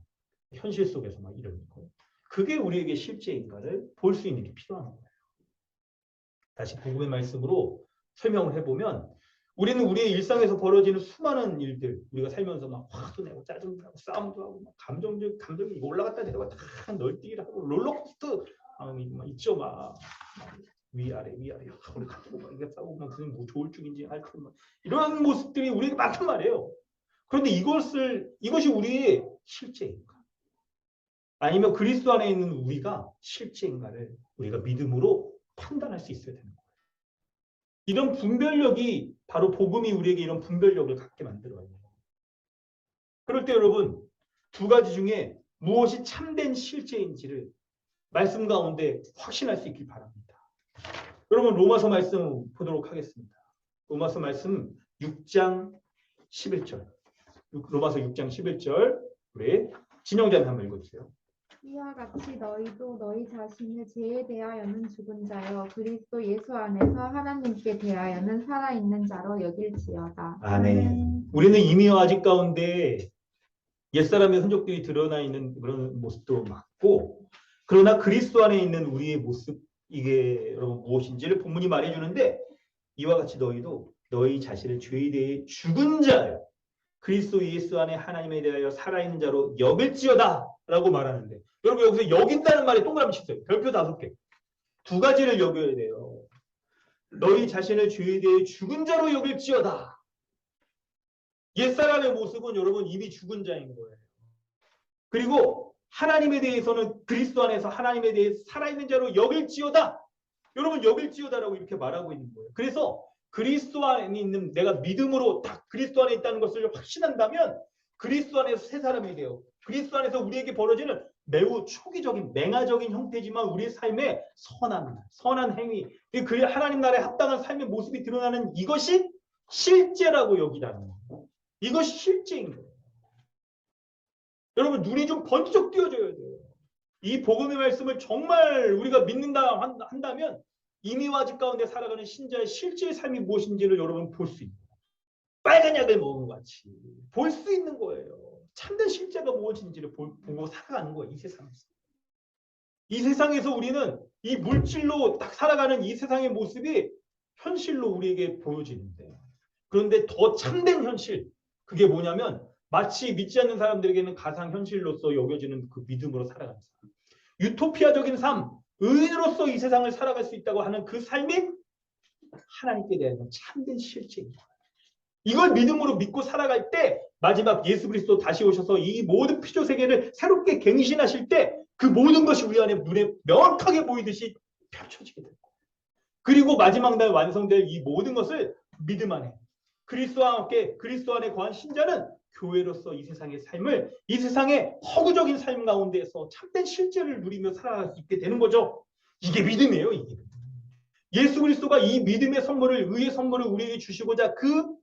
현실 속에서 막 이러는 거. 그게 우리에게 실제인가를 볼 수 있는 게 필요한 거예요. 다시 복음의 말씀으로 설명을 해보면 우리는 우리의 일상에서 벌어지는 수많은 일들, 우리가 살면서 막 화도 내고 짜증도 하고 싸움도 하고 막 감정이 올라갔다 내려갔다 다 널뛰기를 하고 롤러코스터 막 있죠. 막 위아래 우리 가지고 막 이게 싸우고 막 그게 뭐 좋을 쪽인지 알고 막 이런 모습들이 우리에게 많단 말이에요. 그런데 이것이 우리의 실제인가? 아니면 그리스도 안에 있는 우리가 실제인가를 우리가 믿음으로 판단할 수 있어야 되는 거예요. 이런 분별력이 바로 복음이 우리에게 이런 분별력을 갖게 만들어요. 그럴 때 여러분 두 가지 중에 무엇이 참된 실제인지를 말씀 가운데 확신할 수 있길 바랍니다. 여러분 로마서 말씀 보도록 하겠습니다. 로마서 말씀 6장 11절. 로마서 6장 11절 우리 진영자님 한번 읽어주세요. 이와 같이 너희도 너희 자신을 죄에 대하여는 죽은 자여 그리스도 예수 안에서 하나님께 대하여는 살아있는 자로 여길지어다. 아멘. 우리는 이미 아직 가운데 옛사람의 흔적들이 드러나 있는 그런 모습도 맞고, 그러나 그리스도 안에 있는 우리의 모습, 이게 여러분 무엇인지를 본문이 말해주는데, 이와 같이 너희도 너희 자신을 죄에 대해 죽은 자여 그리스도 예수 안에 하나님에 대하여 살아있는 자로 여길지어다 라고 말하는데, 여러분 여기서 여긴다는 말에 동그라미 치세요. 별표 5개. 두 가지를 여겨야 돼요. 너희 자신을 죄에 대해 죽은 자로 여길지어다. 옛사람의 모습은 여러분 이미 죽은 자인 거예요. 그리고 하나님에 대해서는 그리스도 안에서 하나님에 대해 살아있는 자로 여길지어다. 여러분 여길지어다라고 이렇게 말하고 있는 거예요. 그래서 그리스도 안에 있는 내가 믿음으로 딱 그리스도 안에 있다는 것을 확신한다면 그리스도 안에서 새 사람이 돼요. 그리스도 안에서 우리에게 벌어지는 매우 초기적인 맹아적인 형태지만 우리의 삶에 선한 행위, 하나님 나라에 합당한 삶의 모습이 드러나는 이것이 실제라고 여기라는 거예요. 이것이 실제인 거예요. 여러분 눈이 좀 번쩍 띄어져야 돼요. 이 복음의 말씀을 정말 우리가 믿는다 한다면 이미와 집 가운데 살아가는 신자의 실제의 삶이 무엇인지를 여러분 볼 수 있는 거예요. 빨간 약을 먹은 것 같이 볼 수 있는 거예요. 참된 실제가 무엇인지를 보고 살아가는 거예요. 이 세상에서. 이 세상에서 우리는 이 물질로 딱 살아가는 이 세상의 모습이 현실로 우리에게 보여지는데, 그런데 더 참된 현실, 그게 뭐냐면 마치 믿지 않는 사람들에게는 가상현실로서 여겨지는 그 믿음으로 살아가는 삶. 유토피아적인 삶, 의인으로서 이 세상을 살아갈 수 있다고 하는 그 삶이 하나님께 대한 참된 실제입니다. 이걸 믿음으로 믿고 살아갈 때 마지막 예수 그리스도 다시 오셔서 이 모든 피조 세계를 새롭게 갱신하실 때 그 모든 것이 우리 안에 눈에 명확하게 보이듯이 펼쳐지게 될 거예요. 그리고 마지막 날 완성될 이 모든 것을 믿음 안에 그리스도와 함께 그리스도 안에 거한 신자는 교회로서 이 세상의 삶을 이 세상의 허구적인 삶 가운데에서 참된 실제를 누리며 살아갈 수 있게 되는 거죠. 이게 믿음이에요. 이게. 예수 그리스도가 이 믿음의 선물을, 의의 선물을 우리에게 주시고자 그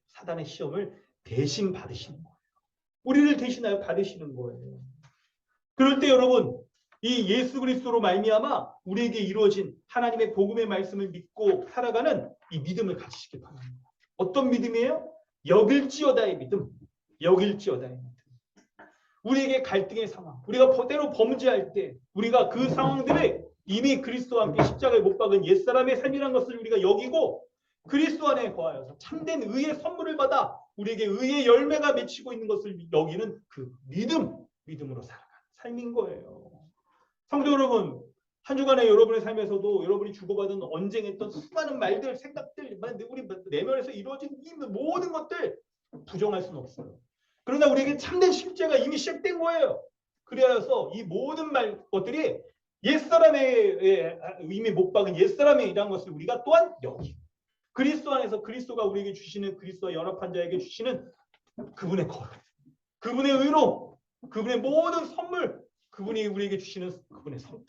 사단의 시험을 대신 받으시는 거예요. 우리를 대신하여 받으시는 거예요. 그럴 때 여러분 이 예수 그리스도로 말미암아 우리에게 이루어진 하나님의 복음의 말씀을 믿고 살아가는 이 믿음을 가지시길 바랍니다. 어떤 믿음이에요? 여길지어다의 믿음. 여길지어다의 믿음. 우리에게 갈등의 상황, 우리가 때로 범죄할 때 우리가 그 상황들을 이미 그리스도와 함께 십자가에 못 박은 옛사람의 삶이라는 것을 우리가 여기고 그리스도 안에 거하여서 참된 의의 선물을 받아 우리에게 의의 열매가 맺히고 있는 것을 여기는 그 믿음으로 살아가는 삶인 거예요. 성도 여러분, 한 주간에 여러분의 삶에서도 여러분이 주고받은 언쟁했던 수많은 말들, 생각들, 우리 내면에서 이루어진 이 모든 것들 부정할 수는 없어요. 그러나 우리에게 참된 실제가 이미 시작된 거예요. 그래서 이 모든 것들이 옛사람의 이미 못 박은 옛사람이라는 것을 우리가 또한 여기 그리스도 안에서 그리스도가 우리에게 주시는 그리스도와 연합한 자에게 주시는 그분의 거룩, 그분의 의로, 그분의 모든 선물, 그분이 우리에게 주시는 그분의 성품,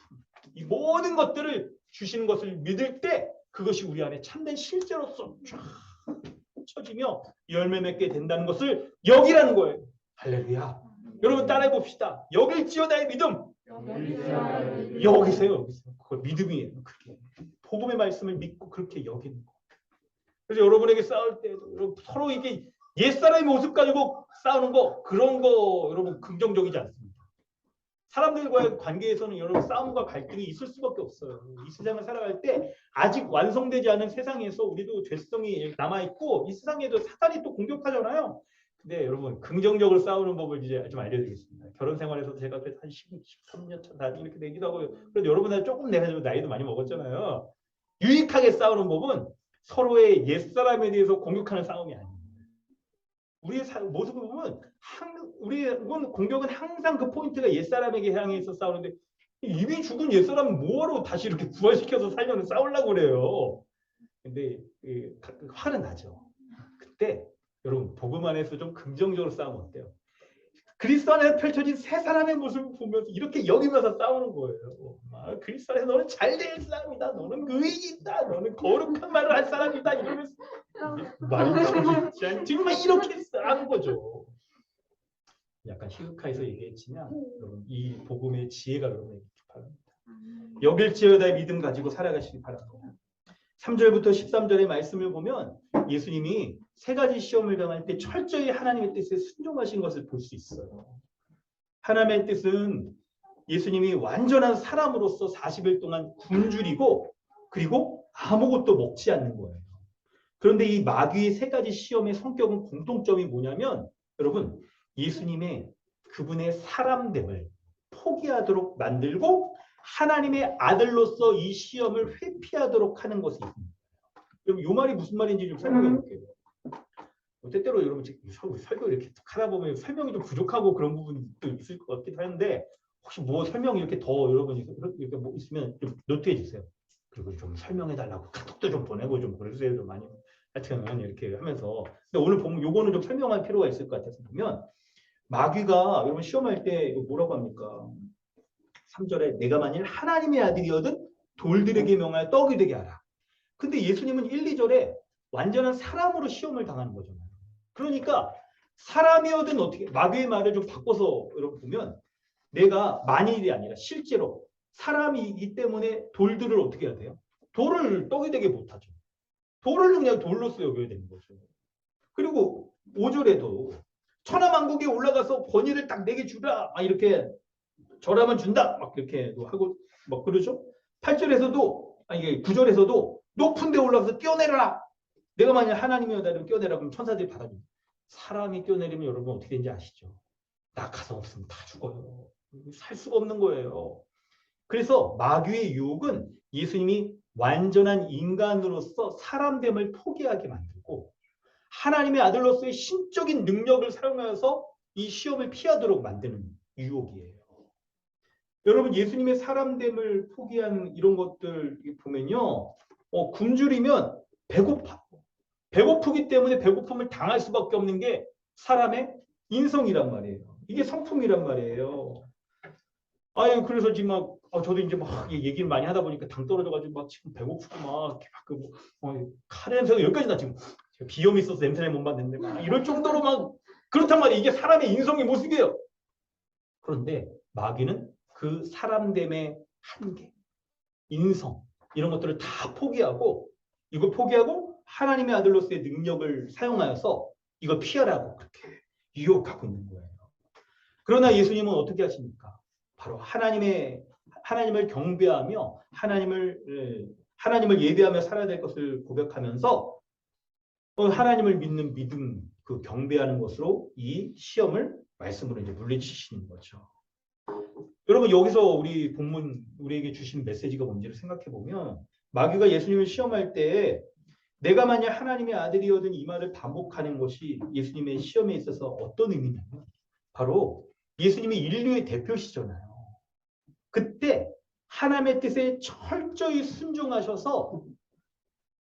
이 모든 것들을 주시는 것을 믿을 때 그것이 우리 안에 참된 실제로서 쫙 쳐지며 열매 맺게 된다는 것을 여기라는 거예요. 할렐루야. 여러분 따라해 봅시다. 여길지어다의 믿음. 여기세요. 그거 믿음이에요. 그게 복음의 말씀을 믿고 그렇게 여기는 거. 그래서 여러분에게 싸울 때도 서로 이게 옛사람의 모습 가지고 싸우는 거 그런 거 여러분 긍정적이지 않습니다. 사람들과의 관계에서는 여러분 싸움과 갈등이 있을 수밖에 없어요. 이 세상을 살아갈 때 아직 완성되지 않은 세상에서 우리도 죄성이 남아있고 이 세상에도 사탄이 또 공격하잖아요. 근데 여러분 긍정적으로 싸우는 법을 이제 좀 알려드리겠습니다. 결혼 생활에서 제가 한 13년 차 이렇게 되기도 하고 그래도 여러분들 조금 내가 나이도 많이 먹었잖아요. 유익하게 싸우는 법은 서로의 옛사람에 대해서 공격하는 싸움이 아니에요. 우리의 모습을 보면 우리의 공격은 항상 그 포인트가 옛사람에게 향해서 싸우는데 이미 죽은 옛사람은 뭐하러 다시 이렇게 부활시켜서 살려면 싸우려고 그래요. 근데 화는 나죠. 그때 여러분 복음 안에서 좀 긍정적으로 싸우면 어때요? 그리스도 안에서 펼쳐진 새 사람의 모습을 보면서 이렇게 여기면서 싸우는 거예요. 그리스도 안에서 너는 잘될 사람이다. 너는 의인이다. 너는 거룩한 말을 할 사람이다. 이러면서 말이 정신지 않지. 지금 이렇게 싸우는 거죠. 약간 희극화해서 얘기했지만 여러분 이 복음의 지혜가 여러분에게 있기 바랍니다. 여길지어다의 믿음 가지고 살아가시기 바랍니다. 3절부터 13절의 말씀을 보면 예수님이 세 가지 시험을 당할 때 철저히 하나님의 뜻에 순종하신 것을 볼 수 있어요. 하나님의 뜻은 예수님이 완전한 사람으로서 40일 동안 굶주리고 그리고 아무것도 먹지 않는 거예요. 그런데 이 마귀의 세 가지 시험의 성격은 공통점이 뭐냐면 여러분 예수님의 그분의 사람됨을 포기하도록 만들고 하나님의 아들로서 이 시험을 회피하도록 하는 것이 있습니다. 여러분 이 말이 무슨 말인지 좀 설명해 볼게요. 때때로 여러분 설교 이렇게 하다 보면 설명이 좀 부족하고 그런 부분도 있을 것 같기도 하는데 혹시 뭐 설명이 이렇게 더 여러분이 이렇게 뭐 있으면 좀 노트해 주세요. 그리고 좀 설명해 달라고 카톡도 좀 보내고 좀 그러세요. 좀 많이 하여튼 이렇게 하면서 근데 오늘 보면 요거는 좀 설명할 필요가 있을 것 같아서 보면 마귀가 여러분 시험할 때 뭐라고 합니까? 3절에 내가 만일 하나님의 아들이어든 돌들에게 명하여 떡이 되게 하라. 근데 예수님은 1, 2절에 완전한 사람으로 시험을 당하는 거잖아요. 그러니까 사람이어든 어떻게 마귀의 말을 좀 바꿔서 여러분 보면 내가 만일이 아니라 실제로 사람이기 때문에 돌들을 어떻게 해야 돼요? 돌을 떡이 되게 못하죠. 돌을 그냥 돌로서 여겨야 되는 거죠. 그리고 5절에도 천하만국에 올라가서 권위를 딱 내게 주라 막 이렇게 절하면 준다 막 이렇게 하고 막 그러죠. 8절에서도 아니 9절에서도 높은 데 올라가서 뛰어내려라. 내가 만약 하나님이어다면 뛰어내라 그러면 천사들이 받아줍니다. 사람이 뛰어내리면 여러분 어떻게 되는지 아시죠? 낙하산 없으면 다 죽어요. 살 수가 없는 거예요. 그래서 마귀의 유혹은 예수님이 완전한 인간으로서 사람됨을 포기하게 만들고 하나님의 아들로서의 신적인 능력을 사용하여서 이 시험을 피하도록 만드는 유혹이에요. 여러분 예수님의 사람됨을 포기한 이런 것들 보면요. 굶주리면 배고프기 때문에 배고픔을 당할 수밖에 없는 게 사람의 인성이란 말이에요. 이게 성품이란 말이에요. 아유 그래서 지금 막 저도 이제 막 얘기를 많이 하다 보니까 당 떨어져가지고 막 지금 배고프고 막 카레 냄새가 여기까지 나 지금 비염이 있어서 냄새를 못 맡는데 막 이럴 정도로 막 그렇단 말이에요. 이게 사람의 인성의 모습이에요. 그런데 마귀는 그 사람됨의 한계, 인성 이런 것들을 다 포기하고 이걸 포기하고 하나님의 아들로서의 능력을 사용하여서 이걸 피하라고 그렇게 유혹하고 있는 거예요. 그러나 예수님은 어떻게 하십니까? 바로 하나님을 경배하며 하나님을 예배하며 살아야 될 것을 고백하면서 하나님을 믿는 믿음, 그 경배하는 것으로 이 시험을 말씀으로 이제 물리치시는 거죠. 여러분 여기서 우리 본문 우리에게 주신 메시지가 뭔지를 생각해 보면 마귀가 예수님을 시험할 때 내가 만약 하나님의 아들이어든 이 말을 반복하는 것이 예수님의 시험에 있어서 어떤 의미냐면 바로 예수님이 인류의 대표시잖아요. 그때 하나님의 뜻에 철저히 순종하셔서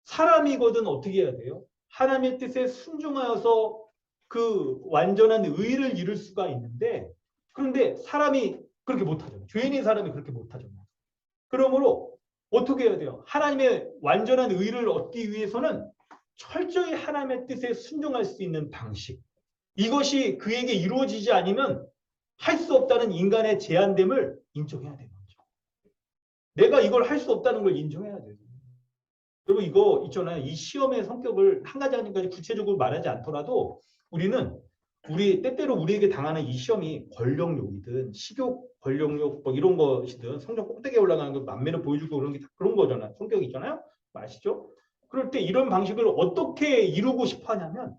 사람이거든 어떻게 해야 돼요? 하나님의 뜻에 순종하여서 그 완전한 의를 이룰 수가 있는데 그런데 사람이 그렇게 못하잖아요. 죄인인 사람이 그렇게 못하잖아요. 그러므로 어떻게 해야 돼요? 하나님의 완전한 의를 얻기 위해서는 철저히 하나님의 뜻에 순종할 수 있는 방식. 이것이 그에게 이루어지지 않으면 할 수 없다는 인간의 제한됨을 인정해야 되는 거죠. 내가 이걸 할 수 없다는 걸 인정해야 돼요. 여러분 이거 있잖아요. 이 시험의 성격을 한 가지 구체적으로 말하지 않더라도 우리는 때때로 우리에게 당하는 이 시험이 권력욕이든 식욕, 권력욕 뭐 이런 것이든 성적 꼭대기에 올라가는 거 만면을 보여주고 그런 게 다 그런 거잖아요. 성격이 있잖아요. 아시죠? 그럴 때 이런 방식을 어떻게 이루고 싶어 하냐면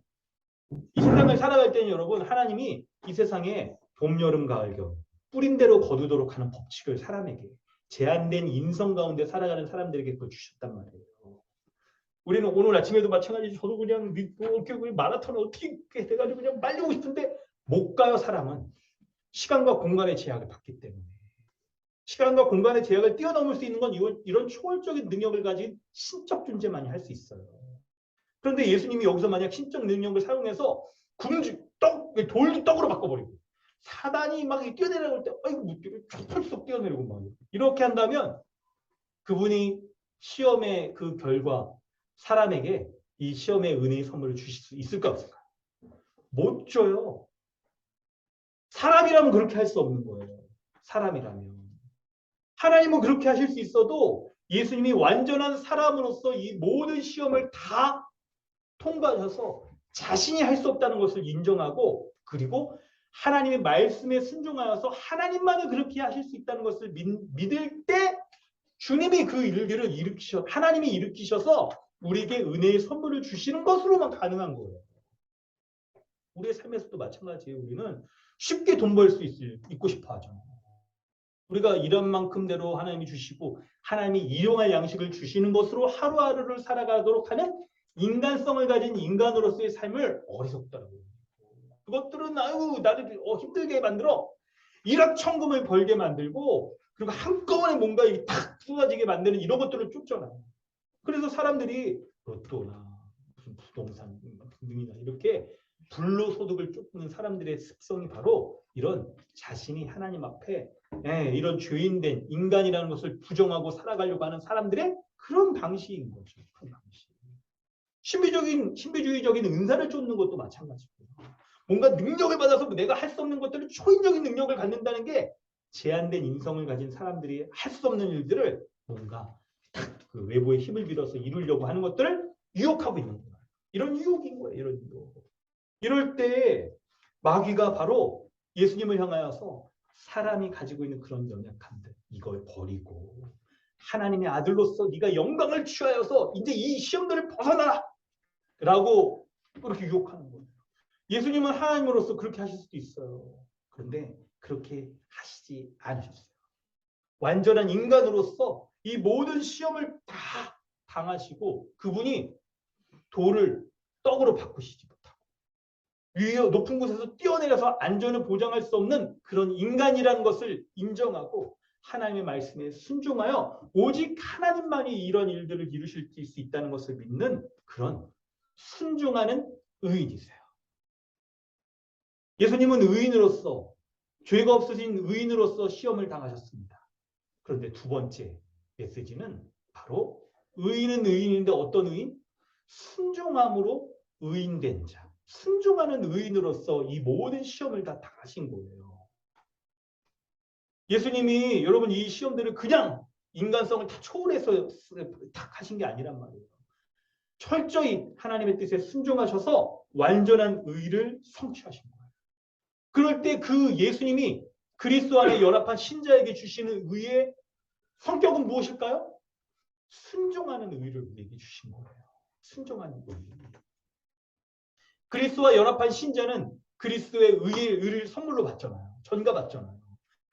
이 세상을 살아갈 때는 여러분 하나님이 이 세상에 봄, 여름, 가을, 겨울 뿌린 대로 거두도록 하는 법칙을 사람에게 제한된 인성 가운데 살아가는 사람들에게 그걸 주셨단 말이에요. 우리는 오늘 아침에도 마찬가지 저도 그냥 마라톤을 어떻게 돼가지고 그냥 빨리고 싶은데 못 가요. 사람은 시간과 공간의 제약을 받기 때문에 시간과 공간의 제약을 뛰어넘을 수 있는 건 이런 초월적인 능력을 가진 신적 존재만이 할 수 있어요. 그런데 예수님이 여기서 만약 신적 능력을 사용해서 돌도 떡으로 바꿔버리고 사단이 막 뛰어내려올 때 아이고 펄썩 뛰어내리고 막 이렇게 한다면 그분이 시험의 그 결과 사람에게 이 시험의 은혜의 선물을 주실 수 있을까 없을까? 못 줘요. 사람이라면 그렇게 할 수 없는 거예요. 사람이라면. 하나님은 그렇게 하실 수 있어도 예수님이 완전한 사람으로서 이 모든 시험을 다 통과하셔서 자신이 할 수 없다는 것을 인정하고 그리고 하나님의 말씀에 순종하여서 하나님만이 그렇게 하실 수 있다는 것을 믿을 때 주님이 그 일들을 하나님이 일으키셔서 우리에게 은혜의 선물을 주시는 것으로만 가능한 거예요. 우리의 삶에서도 마찬가지예요. 우리는 쉽게 돈 벌 수 있고 싶어 하잖아요. 우리가 일한 만큼대로 하나님이 주시고 하나님이 일용할 양식을 주시는 것으로 하루하루를 살아가도록 하는 인간성을 가진 인간으로서의 삶을 어리석다라고 해요. 그것들은 나를 힘들게 만들어 일확천금을 벌게 만들고 그리고 한꺼번에 뭔가 탁 쏟아지게 만드는 이런 것들을 쫓잖아요. 그래서 사람들이 로또나 무슨 부동산 등등이나 이렇게 불로소득을 쫓는 사람들의 습성이 바로 이런 자신이 하나님 앞에 이런 죄인된 인간이라는 것을 부정하고 살아가려고 하는 사람들의 그런 방식인 거죠. 그런 방식. 신비주의적인 은사를 쫓는 것도 마찬가지고요. 뭔가 능력을 받아서 내가 할 수 없는 것들을 초인적인 능력을 갖는다는 게 제한된 인성을 가진 사람들이 할 수 없는 일들을 뭔가 그 외부의 힘을 빌어서 이루려고 하는 것들을 유혹하고 있는 거예요. 이런 유혹인 거예요. 이런 유혹. 이럴 때 마귀가 바로 예수님을 향하여서 사람이 가지고 있는 그런 연약함들 이걸 버리고 하나님의 아들로서 네가 영광을 취하여서 이제 이 시험들을 벗어나라 라고 그렇게 유혹하는 거예요. 예수님은 하나님으로서 그렇게 하실 수도 있어요. 그런데 그렇게 하시지 않으셨어요. 완전한 인간으로서 이 모든 시험을 다 당하시고 그분이 돌을 떡으로 바꾸시지 못하고 위에 높은 곳에서 뛰어내려서 안전을 보장할 수 없는 그런 인간이라는 것을 인정하고 하나님의 말씀에 순종하여 오직 하나님만이 이런 일들을 이루실 수 있다는 것을 믿는 그런 순종하는 의인이세요. 예수님은 의인으로서 죄가 없으신 의인으로서 시험을 당하셨습니다. 그런데 두 번째 메시지는 바로 의인은 의인인데 어떤 의인? 순종함으로 의인된 자. 순종하는 의인으로서 이 모든 시험을 다 당하신 거예요. 예수님이 여러분 이 시험들을 그냥 인간성을 다 초월해서 다 하신 게 아니란 말이에요. 철저히 하나님의 뜻에 순종하셔서 완전한 의를 성취하신 거예요. 그럴 때 그 예수님이 그리스도 안에 연합한 신자에게 주시는 의의 성격은 무엇일까요? 순종하는 의를 우리에게 주신 거예요. 순종하는 의. 그리스도와 연합한 신자는 그리스도의 의를 선물로 받잖아요. 전가받잖아요.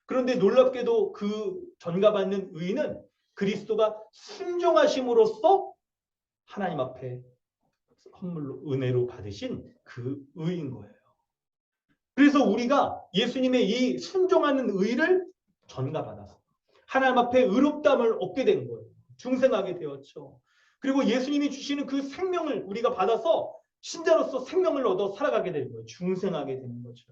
그런데 놀랍게도 그 전가받는 의는 그리스도가 순종하심으로써 하나님 앞에 선물로 은혜로 받으신 그 의인 거예요. 그래서 우리가 예수님의 이 순종하는 의를 전가받아서 하나님 앞에 의롭다함을 얻게 된 거예요. 중생하게 되었죠. 그리고 예수님이 주시는 그 생명을 우리가 받아서 신자로서 생명을 얻어 살아가게 되는 거예요. 중생하게 되는 거죠.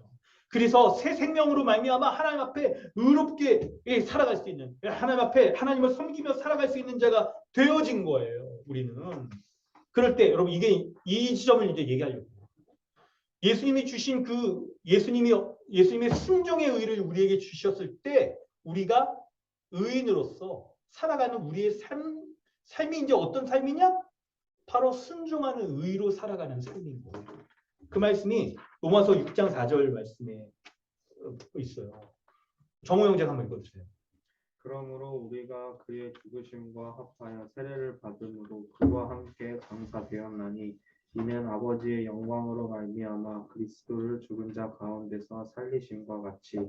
그래서 새 생명으로 말미암아 하나님 앞에 의롭게 살아갈 수 있는 하나님 앞에 하나님을 섬기며 살아갈 수 있는 자가 되어진 거예요. 우리는. 그럴 때 여러분 이 지점을 이제 얘기하려고. 예수님이 주신 그 예수님의 순종의 의를 우리에게 주셨을 때 우리가 의인으로서 살아가는 우리의 삶이 이제 어떤 삶이냐? 바로 순종하는 의로 살아가는 삶인 거예요. 그 말씀이 로마서 6장 4절 말씀에 있어요. 정호 형제가 한번 읽어주세요. 그러므로 우리가 그의 죽으심과 합하여 세례를 받음으로 그와 함께 감사되었나니 이는 아버지의 영광으로 말미암아 그리스도를 죽은 자 가운데서 살리심과 같이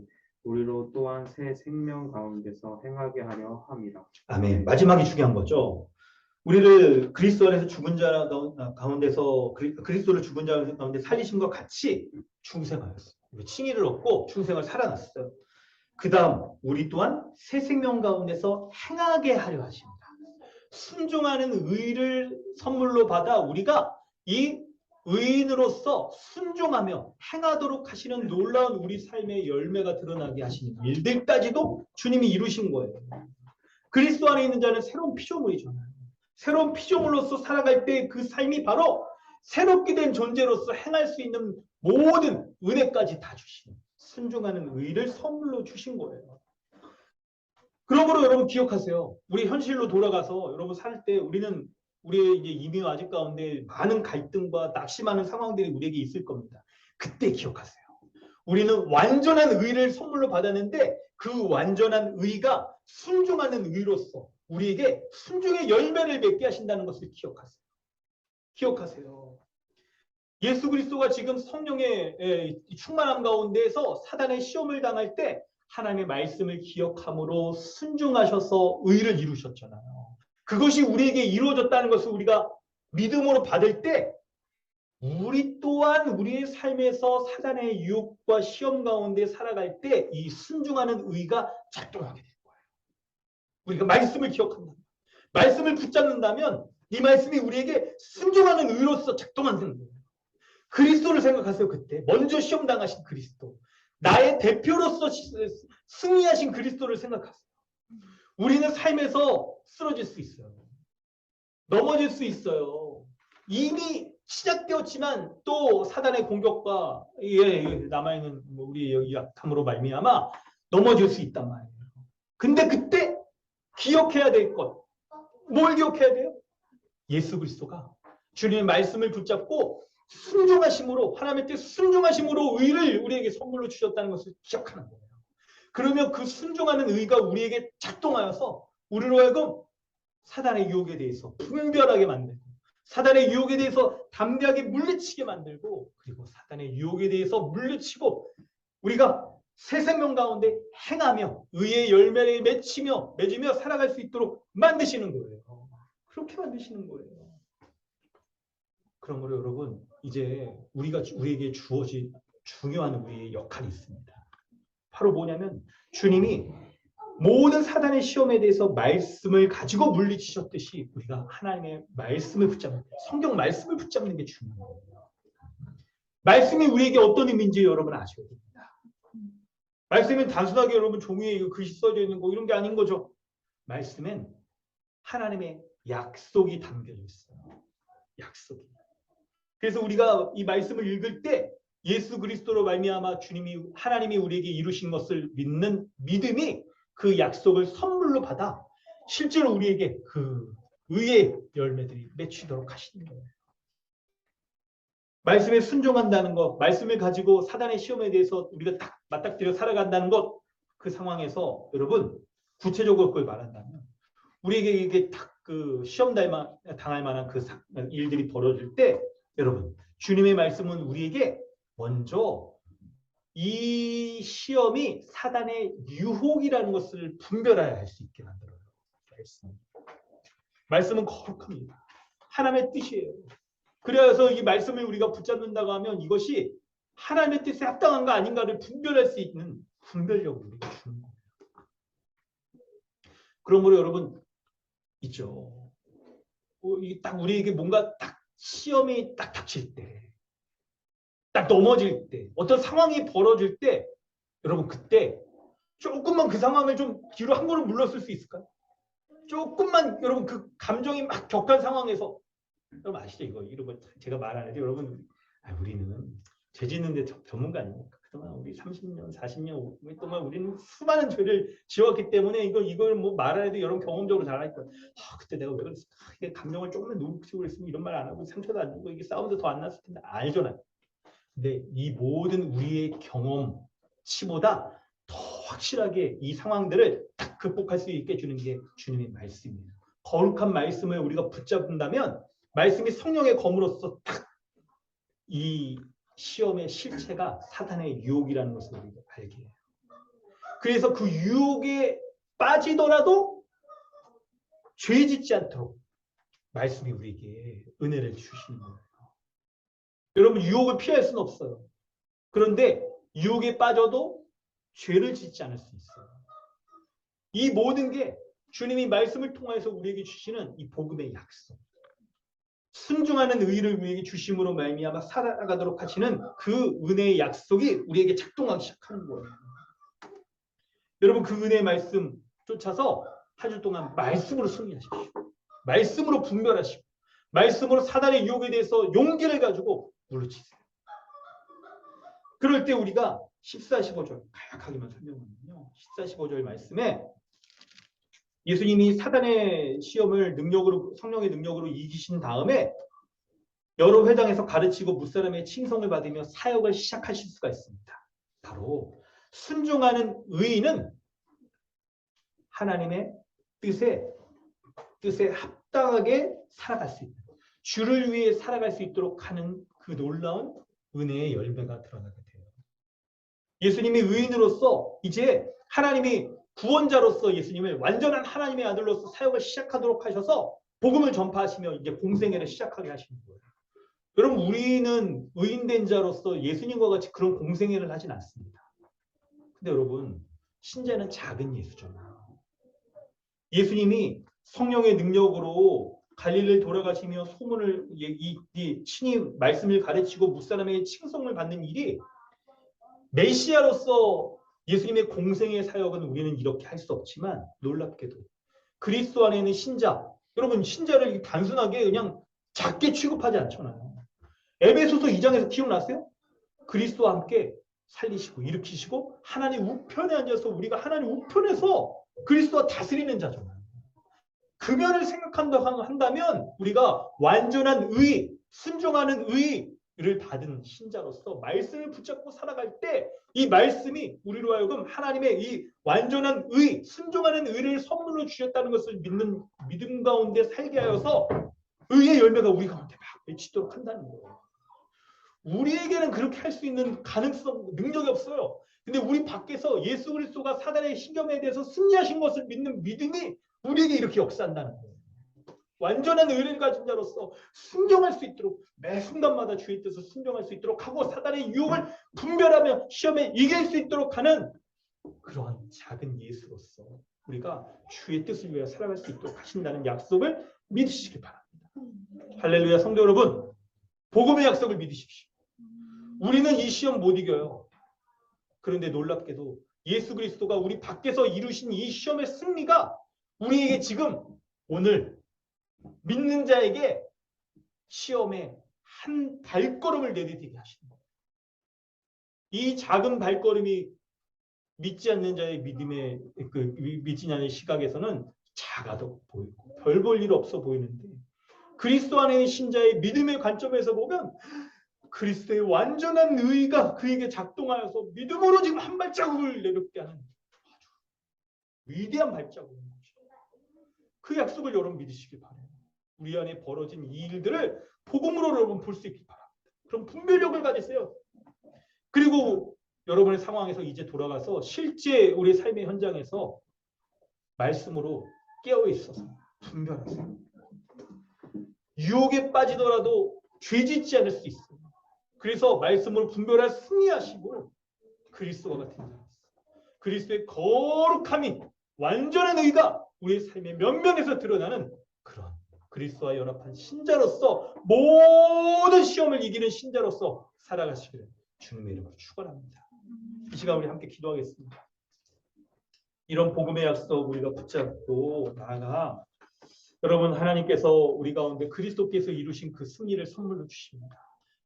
우리로 또한 새 생명 가운데서 행하게 하려 함이라. 아멘. 마지막이 중요한 거죠. 우리를 그리스도 안에서 죽은 자 가운데서 그리스도를 죽은 자 가운데 살리심과 같이 중생하였어요. 칭의를 얻고 중생을 살아났어요. 그 다음 우리 또한 새 생명 가운데서 행하게 하려 하십니다. 순종하는 의를 선물로 받아 우리가 이 의인으로서 순종하며 행하도록 하시는 놀라운 우리 삶의 열매가 드러나게 하시는 일들까지도 주님이 이루신 거예요. 그리스도 안에 있는 자는 새로운 피조물이잖아요. 새로운 피조물로서 살아갈 때 그 삶이 바로 새롭게 된 존재로서 행할 수 있는 모든 은혜까지 다 주시는 순종하는 의를 선물로 주신 거예요. 그러므로 여러분 기억하세요. 우리 현실로 돌아가서 여러분 살 때 우리는 우리의 이제 이민 아직 가운데 많은 갈등과 낙심하는 상황들이 우리에게 있을 겁니다. 그때 기억하세요. 우리는 완전한 의를 선물로 받았는데 그 완전한 의가 순종하는 의로서 우리에게 순종의 열매를 맺게 하신다는 것을 기억하세요. 기억하세요. 예수 그리스도가 지금 성령의 충만함 가운데에서 사단의 시험을 당할 때 하나님의 말씀을 기억함으로 순종하셔서 의를 이루셨잖아요. 그것이 우리에게 이루어졌다는 것을 우리가 믿음으로 받을 때 우리 또한 우리의 삶에서 사단의 유혹과 시험 가운데 살아갈 때 이 순종하는 의가 작동하게 될 거예요. 우리가 말씀을 기억한다. 말씀을 붙잡는다면 이 말씀이 우리에게 순종하는 의로서 작동하는 거예요. 그리스도를 생각하세요. 그때 먼저 시험 당하신 그리스도, 나의 대표로서 승리하신 그리스도를 생각하세요. 우리는 삶에서 쓰러질 수 있어요. 넘어질 수 있어요. 이미 시작되었지만 또 사단의 공격과 남아있는 우리의 약함으로 말미암아 넘어질 수 있단 말이에요. 근데 그때 기억해야 될 것, 뭘 기억해야 돼요? 예수 그리스도가 주님의 말씀을 붙잡고 순종하심으로, 하나님의 뜻 순종하심으로 의를 우리에게 선물로 주셨다는 것을 기억하는 거예요. 그러면 그 순종하는 의가 우리에게 작동하여서 우리로 하여금 사단의 유혹에 대해서 분별하게 만들고, 사단의 유혹에 대해서 담대하게 물리치게 만들고, 그리고 사단의 유혹에 대해서 물리치고 우리가 새 생명 가운데 행하며 의의 열매를 맺으며 살아갈 수 있도록 만드시는 거예요. 그렇게 만드시는 거예요. 그러므로 여러분, 이제 우리에게 주어진 중요한 우리의 역할이 있습니다. 바로 뭐냐면 주님이 모든 사단의 시험에 대해서 말씀을 가지고 물리치셨듯이 우리가 하나님의 말씀을 붙잡는, 성경 말씀을 붙잡는 게 중요한 거예요. 말씀이 우리에게 어떤 의미인지 여러분 아셔야 됩니다. 말씀은 단순하게 여러분 종이에 글씨 써져 있는 거 이런 게 아닌 거죠. 말씀엔 하나님의 약속이 담겨져 있어요. 약속이. 그래서 우리가 이 말씀을 읽을 때 예수 그리스도로 말미암아 하나님이 우리에게 이루신 것을 믿는 믿음이 그 약속을 선물로 받아 실제로 우리에게 그 의의 열매들이 맺히도록 하시는 거예요. 말씀에 순종한다는 것, 말씀을 가지고 사단의 시험에 대해서 우리가 딱 맞닥뜨려 살아간다는 것, 그 상황에서 여러분 구체적으로 그걸 말한다면 우리에게 이게 딱 그 시험 당할 만한 그 일들이 벌어질 때 여러분 주님의 말씀은 우리에게 먼저 이 시험이 사단의 유혹이라는 것을 분별해야 할 수 있게 만들어요. 말씀은 거룩합니다. 하나님의 뜻이에요. 그래서 이 말씀을 우리가 붙잡는다고 하면 이것이 하나님의 뜻에 합당한가 아닌가를 분별할 수 있는 분별력을 우리가 주는 거예요. 그러므로 여러분 있죠. 딱 우리에게 뭔가 딱 시험이 딱 닥칠 때, 딱 넘어질 때, 어떤 상황이 벌어질 때, 여러분 그때 조금만 그 상황을 좀 뒤로 한 걸음 물러설 수 있을까요? 조금만 여러분 그 감정이 막 격한 상황에서 여러분 아시죠? 이거 제가 말 안 해도 여러분 우리는 죄 짓는데 전문가 아닙니까? 그동안 우리 30년, 40년 동안 우리는 수많은 죄를 지었기 때문에 이걸 뭐 말해도 여러분 경험적으로 잘 알 거예요. 그때 내가 왜 그랬을까? 이게 감정을 조금만 누르고 그랬으면 이런 말 안 하고 상처도 안 주고 이게 싸움도 더 안 났을 텐데 알죠, 나. 근데 이 모든 우리의 경험치보다 더 확실하게 이 상황들을 딱 극복할 수 있게 해주는 게 주님의 말씀이에요. 거룩한 말씀을 우리가 붙잡는다면 말씀이 성령의 검으로서 딱 이 시험의 실체가 사탄의 유혹이라는 것을 우리가 알게 해요. 그래서 그 유혹에 빠지더라도 죄 짓지 않도록 말씀이 우리에게 은혜를 주시는 거예요. 여러분 유혹을 피할 수는 없어요. 그런데 유혹에 빠져도 죄를 짓지 않을 수 있어요. 이 모든 게 주님이 말씀을 통해서 우리에게 주시는 이 복음의 약속. 순종하는 의를 우리에게 주심으로 말미암아 살아가도록 하시는 그 은혜의 약속이 우리에게 작동하기 시작하는 거예요. 여러분 그 은혜의 말씀 쫓아서 한 주 동안 말씀으로 승리하십시오. 말씀으로 분별하시고 말씀으로 사단의 유혹에 대해서 용기를 가지고 물리치세요. 그럴 때 우리가 14, 15절 간략하게만 설명하면요. 14, 15절 말씀에 예수님이 사단의 시험을 성령의 능력으로 이기신 다음에 여러 회당에서 가르치고 무사람의 칭송을 받으며 사역을 시작하실 수가 있습니다. 바로 순종하는 의인은 하나님의 뜻에 합당하게 살아갈 수 있는, 주를 위해 살아갈 수 있도록 하는 그 놀라운 은혜의 열매가 드러나게 돼요. 예수님이 의인으로서 이제 하나님이 구원자로서 예수님을 완전한 하나님의 아들로서 사역을 시작하도록 하셔서 복음을 전파하시며 이제 공생애를 시작하게 하시는 거예요. 여러분 우리는 의인된 자로서 예수님과 같이 그런 공생애를 하진 않습니다. 근데 여러분 신자는 작은 예수잖아요. 예수님이 성령의 능력으로 갈릴리를 돌아가시며 소문을 친히 말씀을 가르치고 무사람의 칭송을 받는 일이 메시아로서 예수님의 공생의 사역은 우리는 이렇게 할 수 없지만 놀랍게도 그리스도 안에 있는 신자, 여러분 신자를 단순하게 그냥 작게 취급하지 않잖아요. 에베소서 2장에서 기억나세요? 그리스도와 함께 살리시고 일으키시고 하나님 우편에 앉아서 우리가 하나님 우편에서 그리스도와 다스리는 자잖아요. 그 면을 생각한다면 우리가 완전한 의, 순종하는 의를 받은 신자로서 말씀을 붙잡고 살아갈 때 이 말씀이 우리로 하여금 하나님의 이 완전한 의, 순종하는 의를 선물로 주셨다는 것을 믿는 믿음 가운데 살게 하여서 의의 열매가 우리 가운데 막 맺히도록 한다는 거예요. 우리에게는 그렇게 할 수 있는 가능성, 능력이 없어요. 근데 우리 밖에서 예수 그리스도가 사단의 시험에 대해서 승리하신 것을 믿는 믿음이 우리에게 이렇게 역사한다는 거예요. 완전한 의를 가진 자로서 순종할 수 있도록 매 순간마다 주의 뜻을 순종할 수 있도록 하고 사단의 유혹을 분별하며 시험에 이길 수 있도록 하는 그러한 작은 예수로서 우리가 주의 뜻을 위해 살아갈 수 있도록 하신다는 약속을 믿으시기 바랍니다. 할렐루야. 성도 여러분, 복음의 약속을 믿으십시오. 우리는 이 시험 못 이겨요. 그런데 놀랍게도 예수 그리스도가 우리 밖에서 이루신 이 시험의 승리가 우리에게 지금 오늘 믿는 자에게 시험에 한 발걸음을 내디디게 하시는 거예요. 이 작은 발걸음이 믿지 않는 자의 믿음의 믿지 않는 시각에서는 작아도 보이고 별 볼 일 없어 보이는데 그리스도 안에 있는 신자의 믿음의 관점에서 보면 그리스도의 완전한 의가 그에게 작동하여서 믿음으로 지금 한 발자국을 내딛게 하는 아주 위대한 발자국인 거죠. 그 약속을 여러분 믿으시기 바랍니다. 우리 안에 벌어진 이 일들을 복음으로 여러분 볼 수 있기 바랍니다. 그럼 분별력을 가지세요. 그리고 여러분의 상황에서 이제 돌아가서 실제 우리 삶의 현장에서 말씀으로 깨어 있어서 분별하세요. 유혹에 빠지더라도 죄 짓지 않을 수 있어요. 그래서 말씀으로 분별할 승리하시고 그리스도와 같은 자, 그리스도의 거룩함이 완전한 의가 우리의 삶의 면면에서 드러나는 그런 그리스도와 연합한 신자로서 모든 시험을 이기는 신자로서 살아가시기를 주님의 이름으로 축원합니다. 이 시간 우리 함께 기도하겠습니다. 이런 복음의 약속 우리가 붙잡고 나아가 여러분 하나님께서 우리 가운데 그리스도께서 이루신 그 승리를 선물로 주십니다.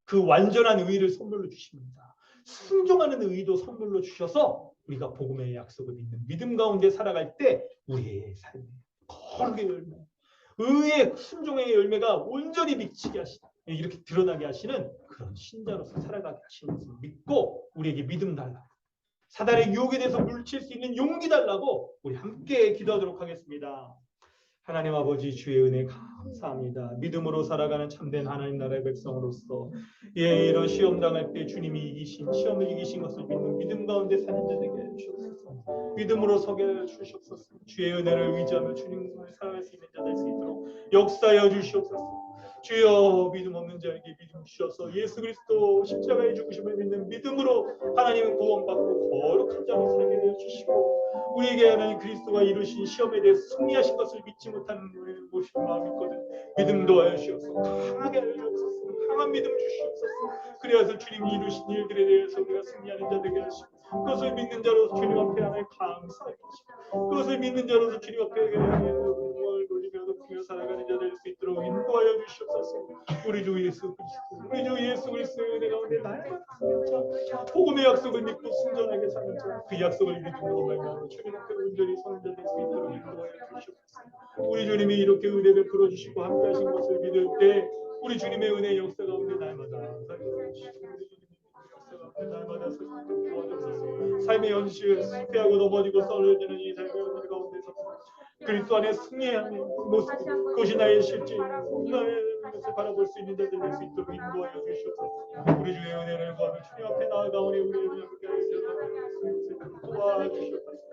그 완전한 의를 선물로 주십니다. 순종하는 의도 선물로 주셔서 우리가 복음의 약속을 믿는 믿음 가운데 살아갈 때 우리의 삶에 거룩의 열매, 의의 순종의 열매가 온전히 미치게 하시는, 이렇게 드러나게 하시는 그런 신자로서 살아가게 하시는 것을 믿고 우리에게 믿음 달라고, 사단의 유혹에 대해서 물칠 수 있는 용기 달라고 우리 함께 기도하도록 하겠습니다. 하나님 아버지, 주의 은혜 감사합니다. 믿음으로 살아가는 참된 하나님 나라의 백성으로서 이런 시험 당할 때 주님이 이기신, 시험을 이기신 것을 믿는 믿음 가운데 사는 자 되게 해주옵소서. 믿음으로 서게 해주시옵소서. 주의 은혜를 의지하며 주님을 살아갈 수 있는 자 될 수 있도록 역사하여 주시옵소서. 주여, 믿음 없는 자에게 믿음 주셔서 예수 그리스도 십자가의 죽으심을 믿는 믿음으로 하나님은 구원받고 거룩한 자로 살게 되어 주시고, 우리에게 하나님 그리스도가 이루신 시험에 대해서 승리하신 것을 믿지 못하는 우리의 모든 마음이 있거든 믿음도 하여 주셔서 강하게 하여 주옵소서. 강한 믿음 주시옵소서. 그래서 주님이 이루신 일들에 대해서 우리가 승리하는 자 되게 하시고, 그것을 믿는 자로서 주님 앞에 하나님 감사하게 하시고, 그것을 믿는 자로서 주님 앞에 영광을 돌리며 높이며 살아가는 자 될 수 있도록 인도하여 주시옵소서. 우리 주 예수 그리스도의 은혜 가운데 날마다 복음의 약속을 믿고 순전하게 사는 자, 그 약속을 믿음으로 말미암아 주님 앞에 온전히 서는 자 될 수 있도록 인도하여 주시옵소서. 우리 주님이 이렇게 은혜 베풀어 주시고 함께 하신 것을 믿을 때 우리 주님의 은혜 역사 가운데 날마다 삶의 현실, 실패하고 넘어지고 썰어지는 이 삶의 현실 가운데서 그리스도 안에 승리하는 모습, 그것이 나의 실제, 나의 것을 바라볼 수 있는 자들 될 수 있도록 인도하여 주시옵소서. 우리 주의 은혜를 구하며 주님 앞에 나아가오니 우리의 은혜롭게 도와주시옵소서.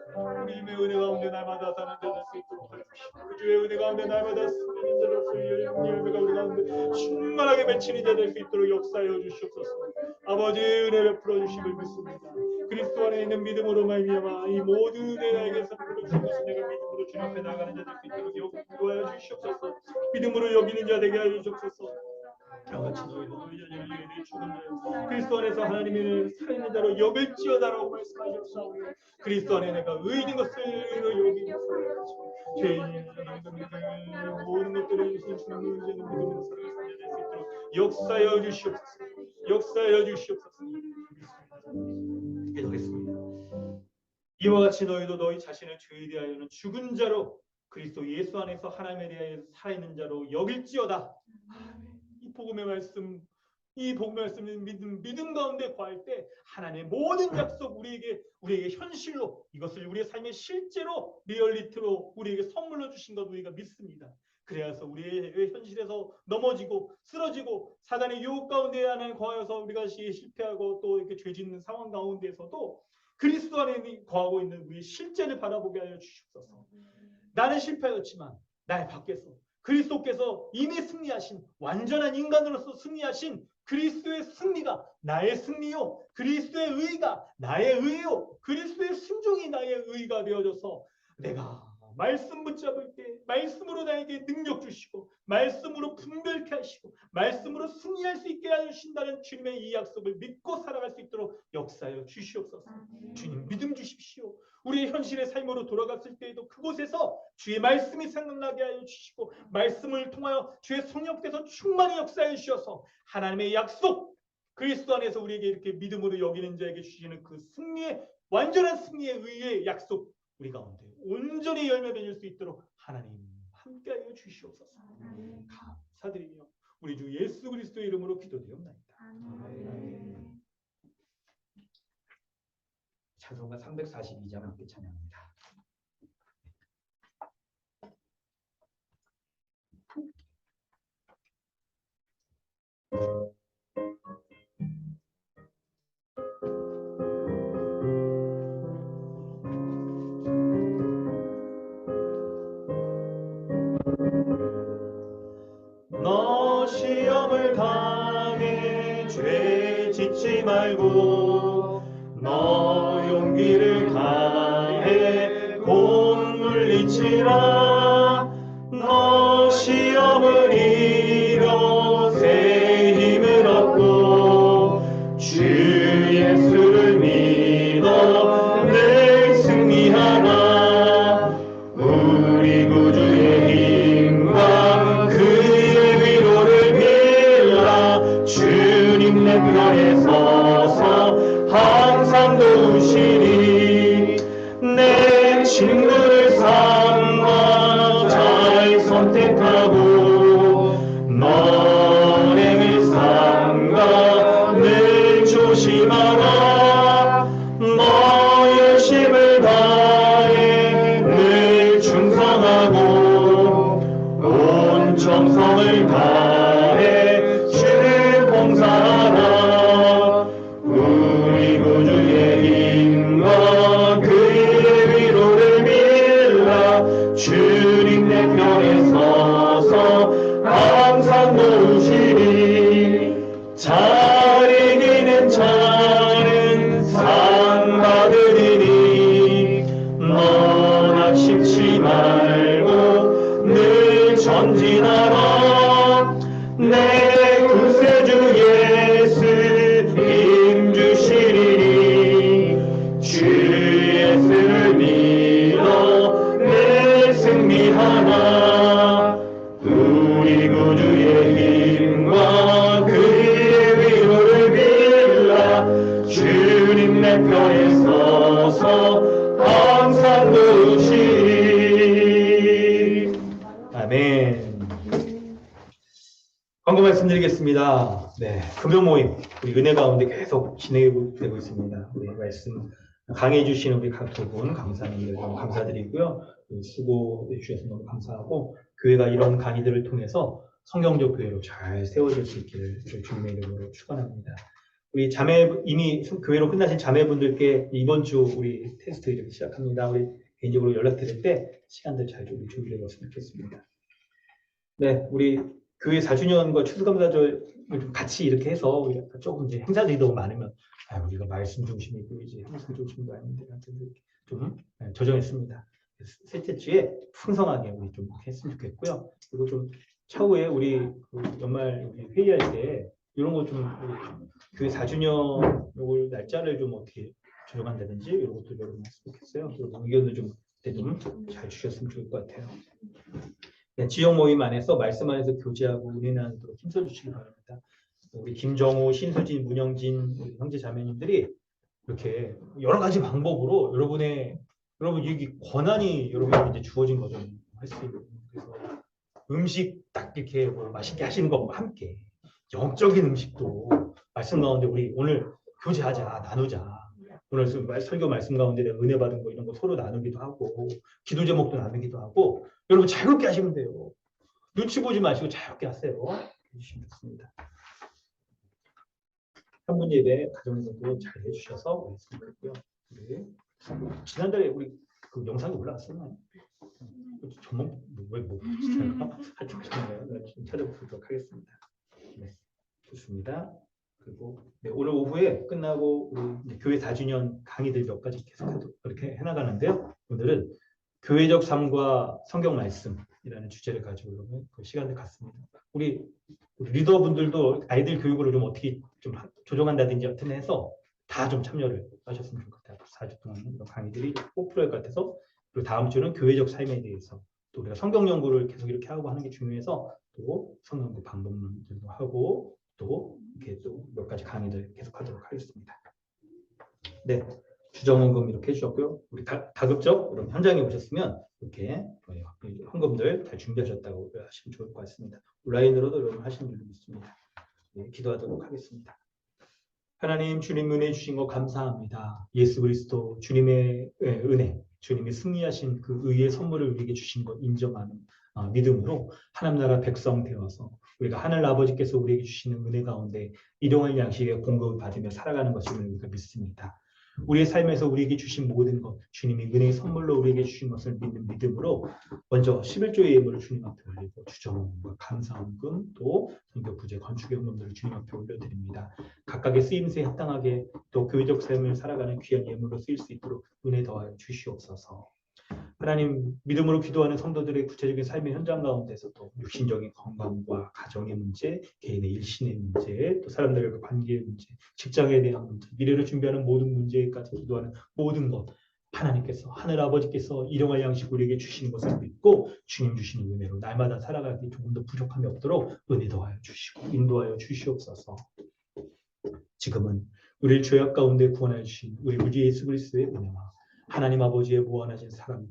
우리 주의 은혜 가운데 날마다 사는 자 될 수 있도록 하여 주시옵소서. 우리 주의 은혜 가운데 날마다 쓰는 자로서의 열매가 우리 가운데 충만하게 맺히는 자 될 수 있도록 역사하여 주시옵소서. 아버지의 은혜 베풀어 주심을 믿습니다. 그리스도 안에 있는 믿음으로 말미암아 이 모든 은혜 나에게서 베풀어 주신 것을 내가 믿음으로 주님 앞에 나아가는 자 될 수 있도록 역사하여 주시옵소서. 믿음으로 여기는 자 되게 하여 주옵소서. 같이 그리스도 안에서 하나님의 살아있는 자로 여길지어다라고 말씀하셨사오니, 그리스도 안에 내가 의인 것을 여기고 죄인의 모든 것들을 주님을 의지하는 믿음으로 살아갈 수 있도록 역사하여 주시옵소서. 역사하여 주시옵소서. 기도하겠습니다. 이와 같이 너희도 너희 자신을 죄에 대하여는 죽은 자로 그리스도 예수 안에서 하나님에 대하여 살아있는 자로 여길지어다. 이 복음의 말씀, 이 복음의 말씀을 믿음 가운데 구할 때 하나님의 모든 약속 우리에게 현실로, 이것을 우리의 삶의 실제로 리얼리티로 우리에게 선물로 주신 것 우리가 믿습니다. 그래서 우리의 현실에서 넘어지고 쓰러지고 사단의 유혹 가운데 하나님 거하여서 우리가 실패하고 또 이렇게 죄짓는 상황 가운데에서도 그리스도 안에 거하고 있는 우리의 실제를 바라보게 하여 주시옵소서. 나는 실패하였지만 나의 밖에서 그리스도께서 이미 승리하신, 완전한 인간으로서 승리하신 그리스도의 승리가 나의 승리요, 그리스도의 의가 나의 의요, 그리스도의 순종이 나의 의가 되어져서 내가 말씀 붙잡을 때 말씀으로 나에게 능력 주시고 말씀으로 분별케 하시고 말씀으로 승리할 수 있게 하신다는 주님의 이 약속을 믿고 살아갈 수 있도록 역사하여 주시옵소서. 주님 믿음 주십시오. 우리의 현실의 삶으로 돌아갔을 때에도 그곳에서 주의 말씀이 생각나게 하여 주시고 말씀을 통하여 주의 성령께서 충만히 역사해 주셔서 하나님의 약속, 그리스도 안에서 우리에게 이렇게 믿음으로 여기는 자에게 주시는 그 승리의, 완전한 승리의 의의 약속 우리 가운데 온전히 열매 맺을 수 있도록 하나님 함께하여 주시옵소서. 감사드리며 우리 주 예수 그리스도의 이름으로 기도드리옵나이다. 찬송가 342장 함께 찬양합니다. 너 시험을 당해 죄 짓지 말고 너 용기를 다해 곧 물리치라. 너 시험을 이겨 새 힘을 얻고 주 예수를 믿어 늘 승리하라. 우리 구주의 힘과 그의 위로를 빌라. 주님 내 편에 서서 마음을 다해 주를 봉사하라. 우리 구주의 힘과 그의 위로를 빌라. 주님 내 편에 서서 항상 도우시니 잘 이기는 자는 상 받으리니 넌 낙심치 말고 늘 전진하라. 내 구세주 예수 힘 주시리니 주 예수를 믿어 내 승리하라. 우리 구주의 힘과 그의 위로를 빌라. 주님 내 편에 서서 항상 도우시리. 아멘. 광고 말씀드리겠습니다. 네, 금요 모임 우리 은혜 가운데 계속 진행되고 있습니다. 우리 말씀 강해 주신 우리 각 두 분 감사님들 너무 감사드리고요. 수고해 주셔서 너무 감사하고 교회가 이런 강의들을 통해서 성경적 교회로 잘 세워질 수 있기를 주님의 이름으로 축원합니다. 우리 자매 이미 교회로 끝나신 자매분들께 이번 주 우리 테스트 이렇게 시작합니다. 우리 개인적으로 연락드릴 때 시간들 잘 좀 준비해 봤으면 좋겠습니다. 네, 우리 교회 4주년과 추수감사절 같이 이렇게 해서 우리가 조금 이제 행사들이 너무 많으면 우리가 말씀 중심이고 이제 행사 중심도 아닌데 좀 조정했습니다. 셋째 주에 풍성하게 우리 좀 했으면 좋겠고요. 그리고 좀 차후에 우리 연말 우리 회의할 때 이런 거 좀 교회 4주년 요걸 날짜를 좀 어떻게 조정한다든지 이런 것도 여러분 했으면 좋겠어요. 그리고 의견도 좀 잘 주셨으면 좋을 것 같아요. 네, 지역 모임 안에서 말씀 안에서 교제하고 은혜 나누도록 힘써 주시기 바랍니다. 우리 김정우, 신수진, 문영진 우리 형제 자매님들이 이렇게 여러 가지 방법으로 여러분 이게 권한이 여러분에게 이제 주어진 거죠. 할 수 있는. 그래서 음식 딱 이렇게 뭐 맛있게 하시는 것과 함께 영적인 음식도 말씀 가운데 우리 오늘 교제하자, 나누자. 오늘 설교 말씀 가운데 내가 은혜 받은 거 이런 거 서로 나누기도 하고 기도 제목도 나누기도 하고 여러분 자유롭게 하시면 돼요. 눈치 보지 마시고 자유롭게 하세요. 해주시면 좋습니다. 한문 예배 가정에서도 잘 해주셔서 말씀 드렸고요. 네. 지난달에 우리 그 영상이 올라왔었나요? 전문 왜뭐 하여튼 그런가요? 좀 찾아보도록 하겠습니다. 네, 좋습니다. 그리고 네, 오늘 오후에 끝나고 우리 교회 4주년 강의들 몇 가지 계속 이렇게 해나가는데요. 오늘은 교회적 삶과 성경 말씀이라는 주제를 가지고 여러분 그 시간을 갖습니다. 우리 리더분들도 아이들 교육으로 좀 어떻게 좀 조정한다든지 어떻게 해서 다 좀 참여를 하셨으면 좋겠다. 4주 동안 이런 강의들이 꼭 필요할 것 같아서 그리고 다음 주는 교회적 삶에 대해서 또 우리가 성경 연구를 계속 이렇게 하고 하는 게 중요해서 또 성경 연구 방법론들도 하고 또 이렇게 또 몇 가지 강의들 계속하도록 하겠습니다. 네, 주정헌금 이렇게 해주셨고요. 우리 가급적 그럼 현장에 오셨으면 이렇게 헌금들 잘 준비하셨다고 하시면 좋을 것 같습니다. 온라인으로도 여러분 하시는 줄도 믿습니다. 네, 기도하도록 하겠습니다. 하나님 주님 은혜 주신 거 감사합니다. 예수 그리스도 주님의 은혜, 주님이 승리하신 그 의의 선물을 우리에게 주신 것 인정하는 믿음으로 하나님 나라 백성 되어서 우리가 하늘 아버지께서 우리에게 주시는 은혜 가운데 일용할 양식의 공급을 받으며 살아가는 것을 우리가 믿습니다. 우리의 삶에서 우리에게 주신 모든 것, 주님이 은혜의 선물로 우리에게 주신 것을 믿는 믿음으로 먼저 11조의 예물을 주님 앞에 올리고 주정헌금과 감사헌금 또 성교 부재 건축의 헌금들을 주님 앞에 올려드립니다. 각각의 쓰임새에 합당하게 또 교회적 삶을 살아가는 귀한 예물로 쓰일 수 있도록 은혜 더하여 주시옵소서. 하나님 믿음으로 기도하는 성도들의 구체적인 삶의 현장 가운데서도 육신적인 건강과 가정의 문제, 개인의 일신의 문제, 또 사람들과 관계의 문제, 직장에 대한 문제, 미래를 준비하는 모든 문제까지 기도하는 모든 것 하나님께서 하늘 아버지께서 일용할 양식 우리에게 주시는 것을 믿고 주님 주시는 은혜로 날마다 살아가기 조금 더 부족함이 없도록 은혜 더하여 주시고 인도하여 주시옵소서. 지금은 우리를 죄악 가운데 구원해 주신 우리 구주 예수 그리스도의 은혜와 하나님 아버지의 무한하신 사랑과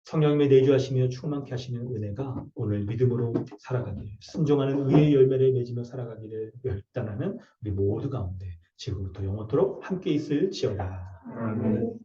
성령님의 내주하시며 충만케 하시는 은혜가 오늘 믿음으로 살아가기를 순종하는 의의 열매를 맺으며 살아가기를 결단하는 우리 모두 가운데 지금부터 영원토록 함께 있을지어다. 아멘.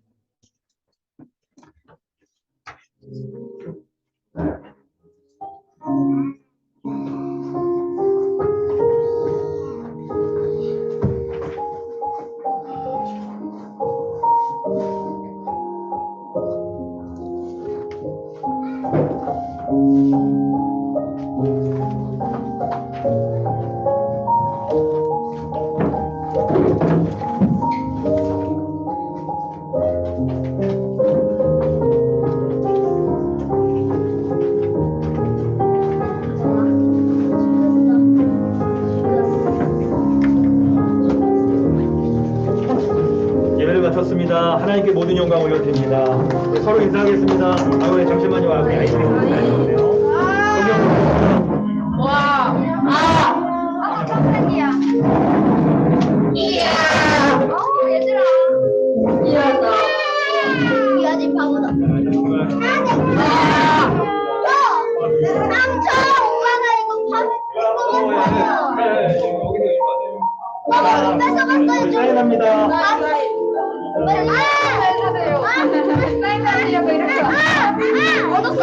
예배를 마쳤습니다. 하나님께 모든 영광 올려드립니다. 네, 서로 인사하겠습니다. 아유, 잠시만요. 아이들이 오네요. 깜짝이야. 이야. 얘들아. 이야다. 이 아직 바보다. 삼촌, 엄마가 이거 밥 뺏어갔어요. 사인합니다. 얻었어.